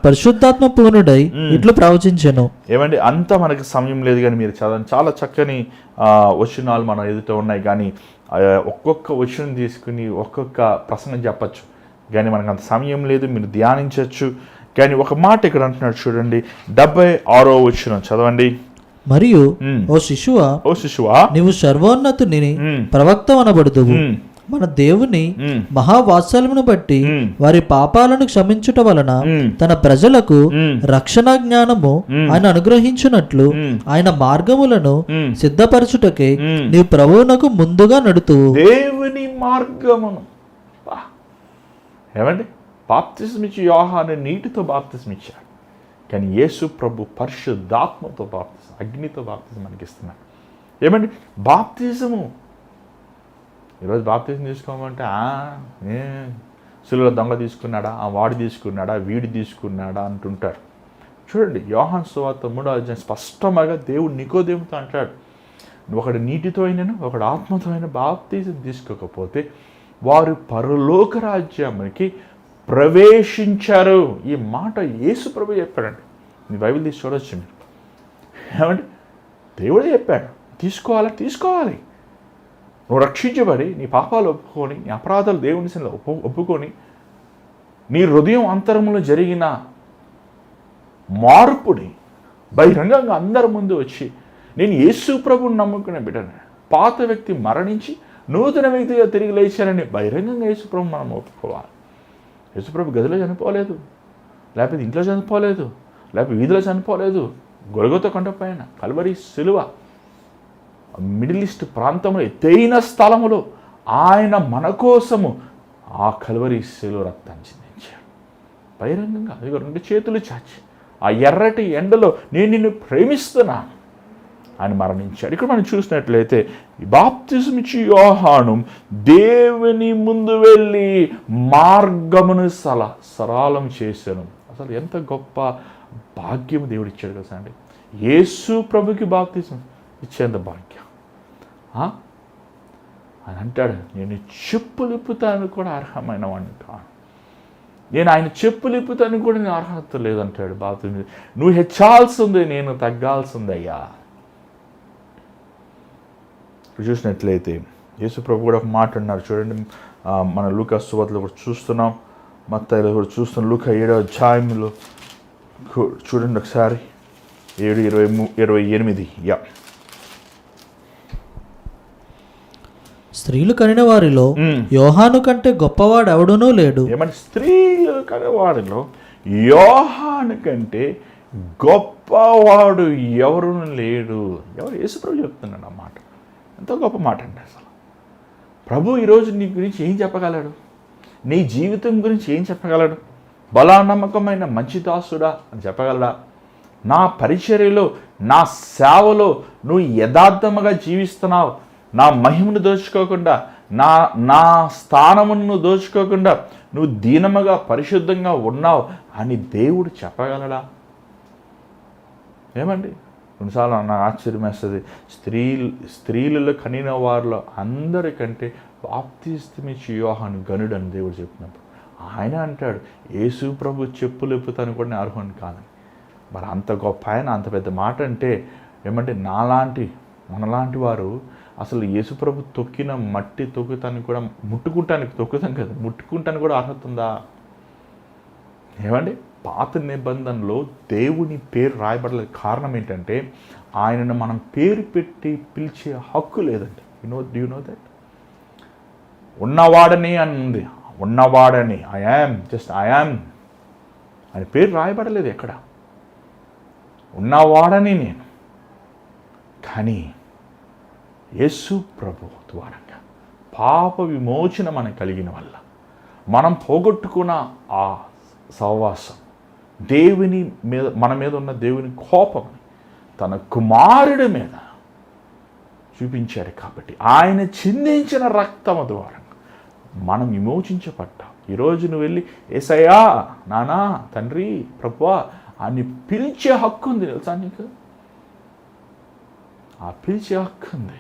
[SPEAKER 2] పరిశుద్ధాత్మ పూర్ణుడై ఇట్లు ప్రవచించెను.
[SPEAKER 1] అంత మనకి సమయం లేదు కానీ మీరు చదవండి. చాలా చక్కని వచనాలు మన ఎదుట ఉన్నాయి, కానీ ఒక్కొక్క వచనం తీసుకుని ఒక్కొక్క ప్రసంగం చెప్పచ్చు, కానీ మనకు అంత సమయం లేదు. మీరు ధ్యానించవచ్చు. కానీ ఒక మాట ఇక్కడ అంటున్నాడు చూడండి, 76వ వచనం చదవండి.
[SPEAKER 2] మరియు ఓ శిశువా నీవు సర్వోన్నతుని ప్రవక్త అనబడుదువు. మన దేవుని మహావాత్సల్యమును బట్టి వారి పాపాలను క్షమించుట వలన తన ప్రజలకు రక్షణ జ్ఞానము ఆయన అనుగ్రహించున్నట్లు ఆయన మార్గములను సిద్ధపరచుటకే నీవు ప్రభువునకు ముందుగా నడుతువు.
[SPEAKER 1] దేవుని మార్గమును బాప్తిజం ఇచ్చి యోహాను నీటితో బాప్తిజం ఇచ్చాడు, కానీ యేసు ప్రభు పరిశుద్ధాత్మతో బాప్తిజం, అగ్నితో బాప్తిజం మనకి ఇస్తున్నాడు. బాప్తిజము ఈరోజు బాప్తిజం తీసుకోమంటే సిలువలో దొంగ తీసుకున్నాడా, వాడు తీసుకున్నాడా, వీడు తీసుకున్నాడా అంటుంటారు. చూడండి, యోహాను సువార్త 3వ అధ్యాయం స్పష్టంగా దేవుడు నికోదేముతో అంటాడు, ఒకడు నీటితో అయినను ఒకడు ఆత్మతో అయిన బాప్తిజం తీసుకోకపోతే వారు పరలోక రాజ్యానికి ప్రవేశించారు. ఈ మాట యేసు ప్రభు చెప్పాడండి. మీ బైబిల్ తీసి చూడవచ్చు మీరు. దేవుడే చెప్పాడు, తీసుకోవాలి. నువ్వు రక్షించబడి నీ పాపాలు ఒప్పుకొని, నీ అపరాధాలు దేవుని సన్నిధిలో ఒప్పుకొని, నీ హృదయం అంతరంలో జరిగిన మార్పుని బహిరంగంగా అందరి ముందు వచ్చి, నేను యేసు ప్రభుని నమ్ముకునే బిడ్డను, పాత వ్యక్తి మరణించి నూతన వ్యక్తిగా తిరిగి లేచారని బహిరంగంగా యేసు ప్రభు మనం ఒప్పుకోవాలి. యేసుప్రభు గదిలో చనిపోలేదు, లేకపోతే ఇంట్లో చనిపోలేదు, లేకపోతే వీధిలో చనిపోలేదు. గొల్గొతా కొండపైన కల్వరి సిలువ, మిడిల్ ఈస్ట్ ప్రాంతంలో ఎత్తైన స్థలములో ఆయన మన కోసము ఆ కల్వరి సిలువ రక్తాన్ని చిందించాడు బహిరంగంగా. అది 2 చేతులు చాచి ఆ ఎర్రటి ఎండలో నేను నిన్ను ప్రేమిస్తున్నాను ఆయన మరణించాడు. ఇక్కడ మనం చూసినట్లయితే బాప్తిజం ఇచ్చి యోహాను దేవుని ముందు వెళ్ళి మార్గమును సరళం చేశాను. అసలు ఎంత గొప్ప భాగ్యం దేవుడు ఇచ్చాడు కదా అండి. యేసు ప్రభుకి బాప్తిజం ఇచ్చేంత భాగ్యం. ఆయన అంటాడు, నేను చెప్పులు ఇప్పుతాను కూడా అర్హమైన వాడిని కాను, నేను ఆయన చెప్పులు ఇప్పుతాను కూడా నేను అర్హత లేదంటాడు బాప్తిజం. నువ్వు హెచ్చాల్సిందే, నేను తగ్గాల్సిందయ్యా. చూసినట్లయితే యేసు ప్రభు కూడా ఒక మాట అన్నారు చూడండి. మన లూకా సువార్తలో కూడా చూస్తున్నాం, మత్తయిలో కూడా చూస్తున్నాం. లూకా 7వ అధ్యాయంలో చూడండి ఒకసారి, 7:28.
[SPEAKER 2] స్త్రీలు కనిన వారిలో యోహాను కంటే గొప్పవాడు ఎవడునూ లేడు.
[SPEAKER 1] స్త్రీలు కనిన వారిలో యోహాను కంటే గొప్పవాడు ఎవరునూ లేడు. యేసు ప్రభు చెప్తున్నాడు ఆ మాట. ఎంతో గొప్ప మాట అండి. అసలు ప్రభు ఈరోజు నీ గురించి ఏం చెప్పగలడు, నీ జీవితం గురించి ఏం చెప్పగలడు? బలానమ్మకమైన మంచి దాసుడా అని చెప్పగలడా? నా పరిచర్యలో, నా సేవలో నువ్వు యథార్థముగా జీవిస్తున్నావు, నా మహిమను దోచుకోకుండా, నా స్థానమును దోచుకోకుండా నువ్వు దీనముగా పరిశుద్ధంగా ఉన్నావు అని దేవుడు చెప్పగలడా? కొన్నిసార్లు నాకు ఆశ్చర్యం వేస్తుంది. స్త్రీలలో కనిన వారిలో అందరికంటే బాప్తిస్మమిచ్చి యోహాను గనుడు అని దేవుడు చెప్పినప్పుడు ఆయన అంటాడు, యేసు ప్రభు చెప్పులు ఎప్పుతాను కూడా నేను అర్హుని కాదని. మరి అంత గొప్ప ఆయన అంత పెద్ద మాట అంటే మనలాంటి వారు అసలు యేసు ప్రభు తొక్కిన మట్టి తొక్కుతానికి కూడా ముట్టుకుంటానికి కూడా అర్హత ఉందా? పాత నిబంధనలో దేవుని పేరు రాయబడలేదు. కారణం ఏంటంటే ఆయనను మనం పేరు పెట్టి పిలిచే హక్కు లేదండి. You know that. ఉన్నవాడని అని ఉంది. ఉన్నవాడని ఐ యామ్ అని పేరు రాయబడలేదు ఎక్కడ. ఉన్నవాడని నేను. కానీ యేసు ప్రభు ద్వారంగా పాప విమోచన మనకు కలిగిన వల్ల మనం పోగొట్టుకున్న ఆ సహవాసం, దేవుని మీద మన మీద ఉన్న దేవుని కోపం తన కుమారుడి మీద చూపించాడు. కాబట్టి ఆయన చిందించిన రక్తము ద్వారా మనం విమోచించబడ్డాం. ఈరోజు నువ్వు వెళ్ళి యేసయ్యా, నానా, తండ్రి, ప్రభువా అని పిలిచే హక్కు ఉంది తెలుసా నీకు? ఆ పిలిచే హక్కు ఉంది.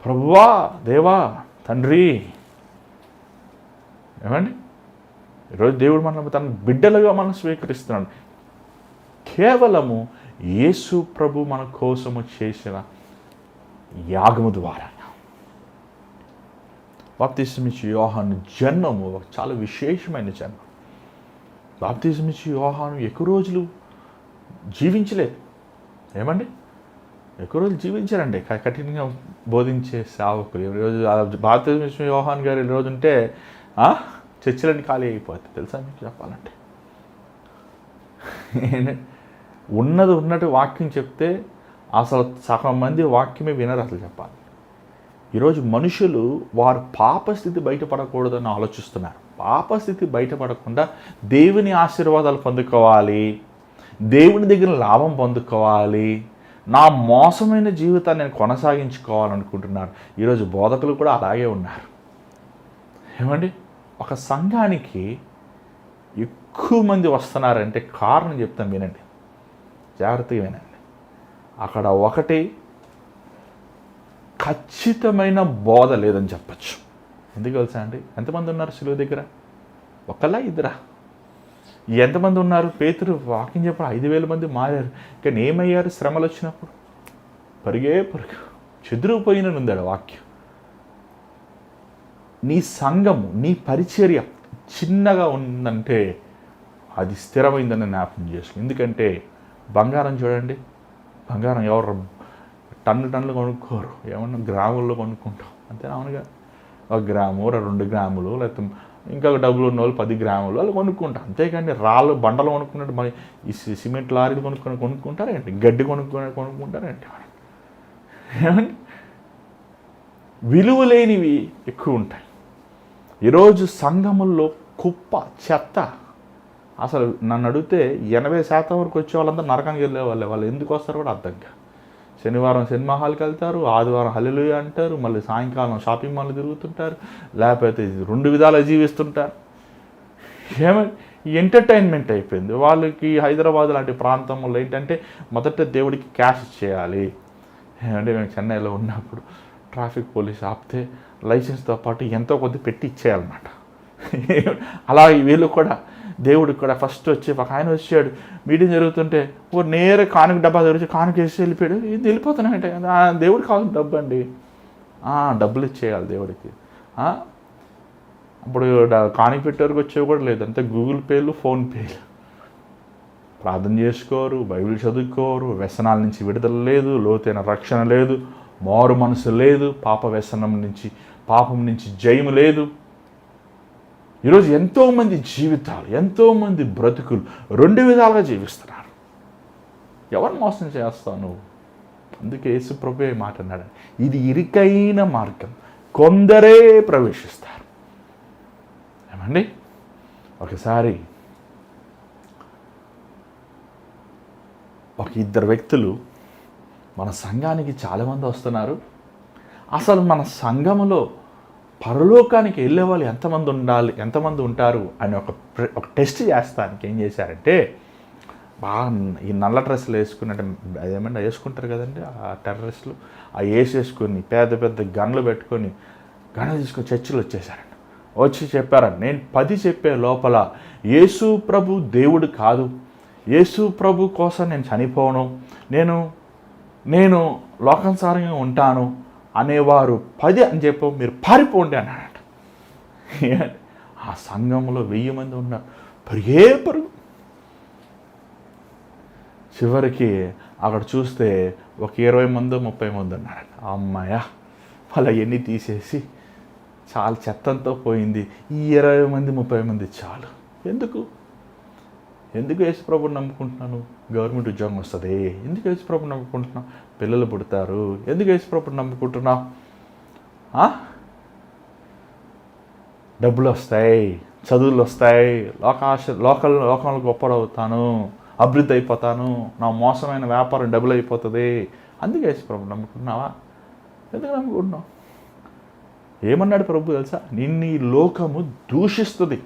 [SPEAKER 1] ప్రభువా, దేవా, తండ్రి. ఏమండి, ఈరోజు దేవుడు మనం తన బిడ్డలుగా మనం స్వీకరిస్తున్నాడు. కేవలము యేసు ప్రభు మన కోసము చేసిన యాగము ద్వారా. బాప్తిస్మిచ్చి యోహాను జన్మము చాలా విశేషమైన జన్మం. బాప్తిస్మిచ్చి యోహాను ఎక్కువ రోజులు జీవించలేదు. ఏమండి, ఎక్కువ రోజులు జీవించారండి కఠినంగా బోధించే సేవకులు. ఈరోజు బాప్తిస్మిచ్చి యోహాను గారు ఈరోజు ఉంటే చర్చలన్నీ ఖాళీ అయిపోతాయి తెలుసా మీకు చెప్పాలంటే. ఉన్నట్టు వాక్యం చెప్తే అసలు సగం మంది వాక్యమే వినరు అసలు చెప్పాలి. ఈరోజు మనుషులు వారు పాపస్థితి బయటపడకూడదని ఆలోచిస్తున్నారు. పాపస్థితి బయటపడకుండా దేవుని ఆశీర్వాదాలు పొందుకోవాలి, దేవుని దగ్గర లాభం పొందుకోవాలి, నా మోసమైన జీవితాన్ని నేను కొనసాగించుకోవాలనుకుంటున్నారు. ఈరోజు బోధకులు కూడా అలాగే ఉన్నారు. ఏమండి, ఒక సంఘానికి ఎక్కువ మంది వస్తున్నారంటే కారణం చెప్తాను వినండి, జాగ్రత్తగా వినండి. అక్కడ ఒకటి ఖచ్చితమైన బోధ లేదని చెప్పచ్చు. ఎందుకు తెలుసా అండి? ఎంతమంది ఉన్నారు సిలువ దగ్గర? ఒకళ్ళ ఇద్దరా? ఎంతమంది ఉన్నారు? పేతురు వాక్యం చెప్పడం 5,000 మంది మారారు. కానీ ఏమయ్యారు? శ్రమలు వచ్చినప్పుడు పరుగు చెదిరిపోయిన ఉందాడు వాక్యం. నీ సంఘము, నీ పరిచర్య చిన్నగా ఉందంటే అది స్థిరమైందని జ్ఞాపకం చేసుకో. ఎందుకంటే బంగారం చూడండి, బంగారం ఎవరు టన్నులు కొనుక్కోరు, ఏమన్నా గ్రాముల్లో కొనుక్కుంటాం అంతేనా? అవునుగా, 1 గ్రాము 2 గ్రాములు, లేకపోతే ఇంకా డబ్బులు ఉన్న వాళ్ళు 10 గ్రాములు వాళ్ళు కొనుక్కుంటారు. అంతేకాని రాళ్ళు బండలు కొనుక్కున్నట్టు మరి ఈ సిమెంట్ లారీలు కొనుక్కుంటారేంటి? గడ్డి కొనుక్కుంటారేంటి? ఏమండి, విలువ లేనివి ఎక్కువ ఉంటాయి. ఈరోజు సంఘముల్లో కుప్ప చెత్త. అసలు నన్ను అడిగితే 80% వరకు వచ్చే వాళ్ళంతా నరకానికి వెళ్ళే వాళ్ళే. వాళ్ళు ఎందుకు వస్తారు కూడా అర్థం కాదు. శనివారం సినిమా హాల్కి వెళ్తారు, ఆదివారం హల్లెలూయా అంటారు, మళ్ళీ సాయంకాలం షాపింగ్ మాల్ తిరుగుతుంటారు, లేకపోతే 2 విధాలుగా జీవిస్తుంటారు. ఏమంటే ఎంటర్టైన్మెంట్ అయిపోయింది వాళ్ళకి. హైదరాబాద్ లాంటి ప్రాంతంలో ఏంటంటే మొదట దేవుడికి క్యాష్ చేయాలి. అంటే మేము చెన్నైలో ఉన్నప్పుడు ట్రాఫిక్ పోలీస్ ఆపితే లైసెన్స్తో పాటు ఎంతో కొద్ది పెట్టి ఇచ్చేయాలన్నమాట. అలా వీళ్ళు కూడా దేవుడికి కూడా ఫస్ట్ వచ్చి ఒక ఆయన వచ్చాడు, మీటింగ్ జరుగుతుంటే నేరే కానుక డబ్బా తెరిచి కానుక వేసి వెళ్ళిపోయాడు. ఇది వెళ్ళిపోతున్నాయంటే దేవుడికి కావాల్సిన డబ్బు అండి, డబ్బులు ఇచ్చేయాలి దేవుడికి. అప్పుడు కానుక పెట్టేవారికి వచ్చేవి కూడా లేదు, అంతే గూగుల్ పేలు, ఫోన్పేలు. ప్రార్థన చేసుకోరు, బైబిల్ చదువుకోరు, వ్యసనాల నుంచి విడుదల లేదు, లోతైన రక్షణ లేదు, మారు మనసు లేదు, పాపం నుంచి జయము లేదు. ఈరోజు ఎంతోమంది జీవితాలు, ఎంతోమంది బ్రతుకులు 2 విధాలుగా జీవిస్తున్నారు. ఎవరు మోసం చేస్తావు నువ్వు? అందుకే యేసు ప్రభువే మాట అన్నాడు, ఇది ఇరుకైన మార్గం, కొందరే ప్రవేశిస్తారు. ఏమండి, ఒకసారి ఒక 2 వ్యక్తులు మన సంఘానికి చాలామంది వస్తున్నారు. అసలు మన సంఘములో పరలోకానికి వెళ్ళే వాళ్ళు ఎంతమంది ఉంటారు అని ఒక టెస్ట్ చేస్తానికి ఏం చేశారంటే, బాగా ఈ నల్ల డ్రెస్సులు వేసుకున్నట్టు అదేమన్నా వేసుకుంటారు కదండి ఆ టెర్రరిస్టులు, ఆ వేసేసుకొని పెద్ద గన్లు పెట్టుకొని గన్లు తీసుకొని చర్చిలు వచ్చేసారండి. వచ్చి చెప్పారండి, నేను 10 చెప్పే లోపల యేసు ప్రభు దేవుడు కాదు, యేసు ప్రభు కోసం నేను చనిపోను, నేను లోకానుసారంగా ఉంటాను అనేవారు 10 అని చెప్పి మీరు పారిపోండి అన్నాడట. ఆ సంఘంలో 1000 మంది ఉన్నారు. పరుగు. చివరికి అక్కడ చూస్తే ఒక 20 మందో 30 మంది ఉన్నారు. అమ్మాయ వాళ్ళ ఎన్ని తీసేసి చాలా చెత్తంతో పోయింది, ఈ 20 మంది 30 మంది చాలు. ఎందుకు యేసుప్రభుని నమ్ముకుంటున్నాను? గవర్నమెంట్ ఉద్యోగం వస్తుంది. ఎందుకు యేసుప్రభుని నమ్ముకుంటున్నావు? పిల్లలు పుడతారు. ఎందుకు యేసుప్రభుని నమ్ముకుంటున్నావు? డబ్బులు వస్తాయి, చదువులు వస్తాయి, లోకంలో గొప్పడవుతాను, అభివృద్ధి అయిపోతాను, నా మోసమైన వ్యాపారం డబ్బులు అయిపోతుంది. అందుకే యేసుప్రభుని నమ్ముకుంటున్నావా? ఎందుకు నమ్ముకుంటున్నావు? ఏమన్నాడు ప్రభు తెలుసా? నిన్ను ఈ లోకము దూషిస్తుంది,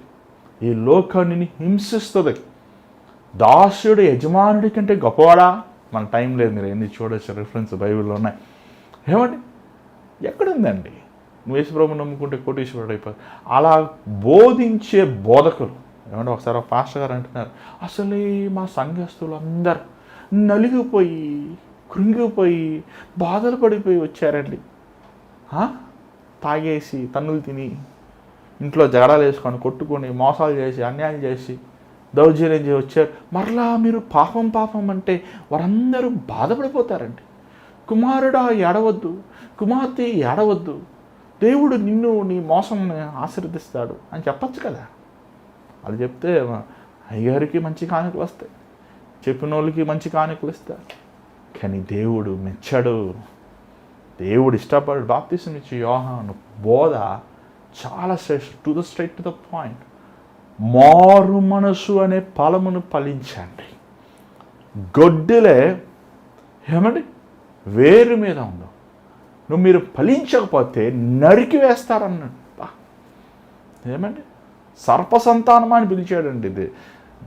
[SPEAKER 1] ఈ లోకాన్ని హింసిస్తుంది. దాసుడు యజమానుడి కంటే గొప్పవాడా? మన టైం లేదు, మీరు ఎన్ని చూడొచ్చు, రిఫరెన్స్ బైబిల్లో ఉన్నాయి. ఏమండి, ఎక్కడుందండి నువ్వు యేసుప్రభుని నమ్ముకుంటే కోటీశ్వరుడు అయిపోయి? అలా బోధించే బోధకులు ఏమంటే, ఒకసారి ఒక పాస్టర్ గారు అంటున్నారు, అసలు మా సంఘస్థులు అందరు నలిగిపోయి కృంగిపోయి బాధలు పడిపోయి వచ్చారండి. తాగేసి తన్నులు తిని ఇంట్లో జగడాలు వేసుకొని కొట్టుకొని మోసాలు చేసి అన్యాయం చేసి దౌర్జన్యం చేసి వచ్చారు. మరలా మీరు పాపం అంటే వారందరూ బాధపడిపోతారండి. కుమారుడా ఏడవద్దు, కుమార్తె ఏడవద్దు, దేవుడు నిన్ను నీ మోసం ఆశీర్వదిస్తాడు అని చెప్పచ్చు కదా. అది చెప్తే అయ్యగారికి మంచి కానుకలు వస్తాయి, చెప్పిన వాళ్ళకి మంచి కానుకలు ఇస్తారు. కానీ దేవుడు మెచ్చాడు, దేవుడు ఇష్టపడు. బాప్తిసం ఇచ్చి యోహాను బోధ చాలా స్ట్రైట్ టు ద పాయింట్. మారు మనసు అనే ఫలమును ఫలించండి. గొడ్డలే ఏమండి వేరు మీద ఉందో, మీరు ఫలించకపోతే నరికి వేస్తారన్నాడు. ఏమండి సర్పసంతానమా అని పిలిచాడండి. ఇది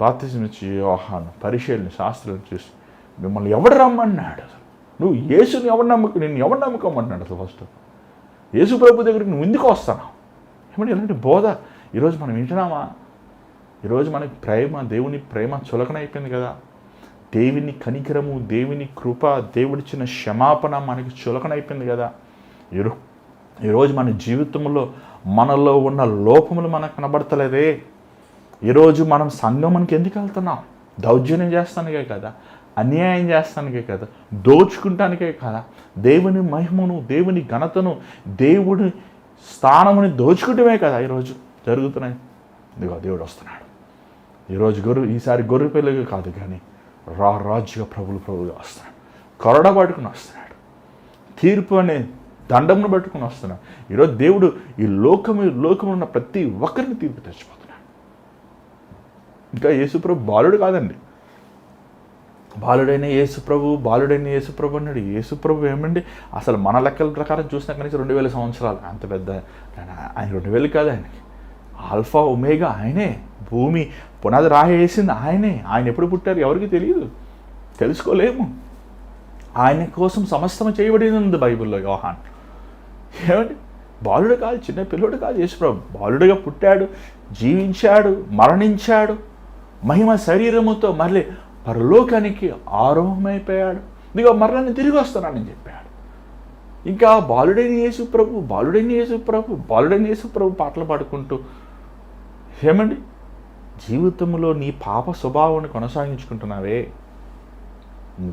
[SPEAKER 1] బాప్తిసం ఇచ్చి యోహాను పరిశీలన శాస్త్రాలను చూసి, మిమ్మల్ని ఎవడు రమ్మన్నాడు? నువ్వు యేసుని నిన్ను ఎవరు నమ్ముకోమన్నాడు? అసలు ఫస్ట్ యేసు ప్రభు దగ్గరికి నువ్వు ఎందుకు వస్తున్నావు? ఏమంటే ఇలాంటి బోధ ఈరోజు మనం వింటున్నామా? ఈరోజు మనకి దేవుని ప్రేమ చులకనైపోయింది కదా. దేవుని కనికరము, దేవుని కృప, దేవుడిచ్చిన క్షమాపణ మనకి చులకనైపోయింది కదా. ఈరోజు మన జీవితంలో మనలో ఉన్న లోపములు మనకు కనబడతలేదే. ఈరోజు మనం సంఘమునికి ఎందుకు వెళ్తున్నాం? దౌర్జన్యం చేస్తానికే కదా, అన్యాయం చేస్తానికే కదా, దోచుకుంటానికే కదా, దేవుని మహిమను, దేవుని ఘనతను, దేవుడి స్థానముని దోచుకుంటమే కదా ఈరోజు జరుగుతున్నాయి. ఇదిగో దేవుడు వస్తున్నాడు ఈరోజు. ఈసారి గొర్రె పిల్లగా కాదు కానీ రాజుగా ప్రభువుగా వస్తున్నాడు. కొరడ పట్టుకుని వస్తున్నాడు, తీర్పు అనే దండమును పట్టుకుని వస్తున్నాడు. ఈరోజు దేవుడు ఈ లోకము ఉన్న ప్రతి ఒక్కరిని తీర్పు తెచ్చిపోతున్నాడు. ఇంకా యేసుప్రభు బాలుడు కాదండి, బాలుడైన యేసుప్రభు అన్నాడు. యేసుప్రభు ఏమండి అసలు మన లెక్కల ప్రకారం చూసినా కనీసం 2000 సంవత్సరాలు. అంత పెద్ద ఆయన 2000 కాదు, ఆయనకి ఆల్ఫా ఒమేగా ఆయనే, భూమి పునాది రాయేసింది ఆయనే. ఆయన ఎప్పుడు పుట్టారు ఎవరికి తెలియదు, తెలుసుకోలేము. ఆయన కోసం సమస్తము చేయబడినది బైబిల్లో. యోహాన్ ఏమండి బాలుడు కాదు, చిన్న పిల్లోడు కాదు. యేసుప్రభు బాలుడుగా పుట్టాడు, జీవించాడు, మరణించాడు, మహిమ శరీరముతో మళ్ళీ పరలోకానికి ఆరోహమైపోయాడు. ఇదిగో మరలా నేను తిరిగి వస్తున్నానని చెప్పాడు. ఇంకా బాలుడైన యేసుప్రభు పాటలు పాడుకుంటూ ఏమండి జీవితంలో నీ పాప స్వభావాన్ని కొనసాగించుకుంటున్నావే,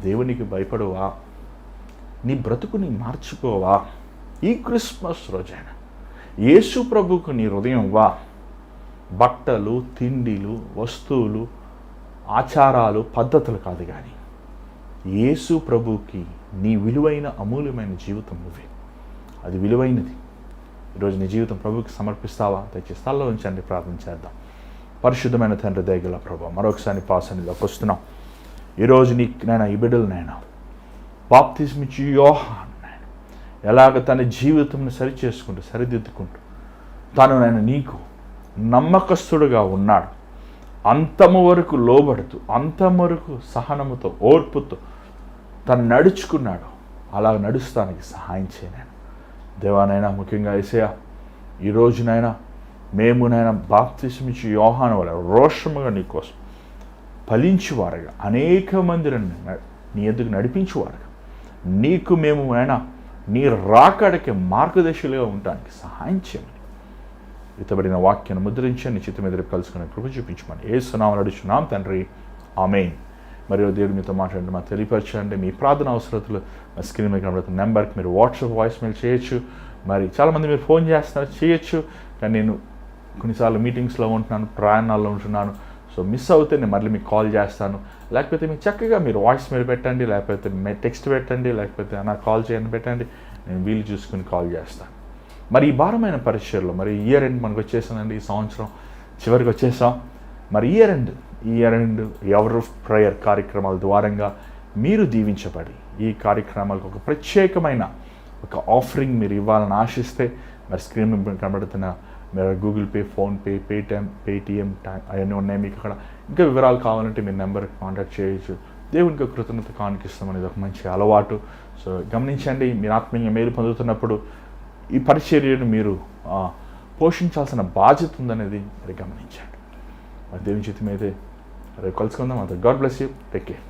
[SPEAKER 1] దేవునికి భయపడువా? నీ బ్రతుకుని మార్చుకోవా? ఈ క్రిస్మస్ రోజైన యేసు ప్రభుకు నీ హృదయం వా. బట్టలు, తిండిలు, వస్తువులు, ఆచారాలు, పద్ధతులు కాదు కానీ యేసు ప్రభుకి నీ విలువైన అమూల్యమైన జీవితం నువ్వే. అది విలువైనది. ఈరోజు నీ జీవితం ప్రభుకి సమర్పిస్తావా? దయచేసి స్థలంలో ఉంచండి, ప్రార్థన చేద్దాం. పరిశుద్ధమైన తండ్రి దయగల ప్రభు, మరొకసారి పాసనిలోకి వస్తున్నాం. ఈరోజు నైనా ఈ బిడ్డలనైనా బాప్తిస్మ ఇచ్చి యోహాను ఎలాగ తన జీవితంను సరిచేసుకుంటూ సరిదిద్దుకుంటూ తను నీకు నమ్మకస్తుడుగా ఉన్నాడు. అంతము వరకు లోబడుతూ, అంతం వరకు సహనముతో, ఓర్పుతో తను నడుచుకున్నాడు. అలా నడుస్తానికి సహాయం చేయను దేవానైనా. ముఖ్యంగా యేసయ్యా ఈరోజునైనా మేమునైనా బాప్తిస్మ ఇచ్చి యోహాను వల్ల రోషముగా నీ కోసం ఫలించువారుగా, అనేక మందిని నీ ఎదుగు నడిపించువారుగా, నీకు మేము అయినా నీ రాకడికి మార్గదర్శులుగా ఉండడానికి సహాయం చేయమని ఇతబడిన వాక్యాన్ని ముద్రించి నీ చిత్తం ఎదురు కలుసుకునే కృప చూపించమని యేసునామములో అడుగుచున్నాం తండ్రి, ఆమేన్. మరియు దేవుడు మీతో మాట్లాడండి, మాకు తెలియపరచండి. మీ ప్రార్థన అవసరతలు మా స్క్రీన్ మీద కనబడుతున్న నెంబర్కి మీరు వాట్సాప్ వాయిస్ మెయిల్ చేయొచ్చు. మరి చాలామంది మీరు ఫోన్ చేస్తున్నారు, చేయొచ్చు. కానీ నేను కొన్నిసార్లు మీటింగ్స్లో ఉంటున్నాను, ప్రయాణాల్లో ఉంటున్నాను. సో మిస్ అవుతే నేను మళ్ళీ మీకు కాల్ చేస్తాను. లేకపోతే మీకు చక్కగా మీరు వాయిస్ మెయిల్ పెట్టండి, లేకపోతే టెక్స్ట్ పెట్టండి, లేకపోతే నాకు కాల్ చేయండి పెట్టండి. నేను వీలు చూసుకుని కాల్ చేస్తాను. మరి ఈ భారమైన పరిచయలో మరి ఇయర్ ఎండ్ మనకు వచ్చేసిందండి. ఈ సంవత్సరం చివరికి వచ్చేసాం. మరి year end ever of prayer కార్యక్రమాల ద్వారంగా మీరు దీవించబడి ఈ కార్యక్రమాలకు ఒక ప్రత్యేకమైన ఒక ఆఫరింగ్ మీరు ఇవ్వాలని ఆశిస్తే మరి స్క్రీన్ మీద కనబడుతున్న మీరు గూగుల్ పే, ఫోన్పే, పేటిఎం అవన్నీ ఉన్నాయి మీకు అక్కడ. ఇంకా వివరాలు కావాలంటే మీ నెంబర్కి కాంటాక్ట్ చేయొచ్చు. దేవునికి కృతజ్ఞత కానుకిస్తాం అనేది ఒక మంచి అలవాటు. సో గమనించండి, మీరు ఆత్మీయంగా మేలు పొందుతున్నప్పుడు ఈ పరిచర్యను మీరు పోషించాల్సిన బాధ్యత ఉందనేది మరి గమనించండి. మరి దేవుని చిత్తం అయితే రేపు కలుసుకుందాం. అంత God bless you, take care.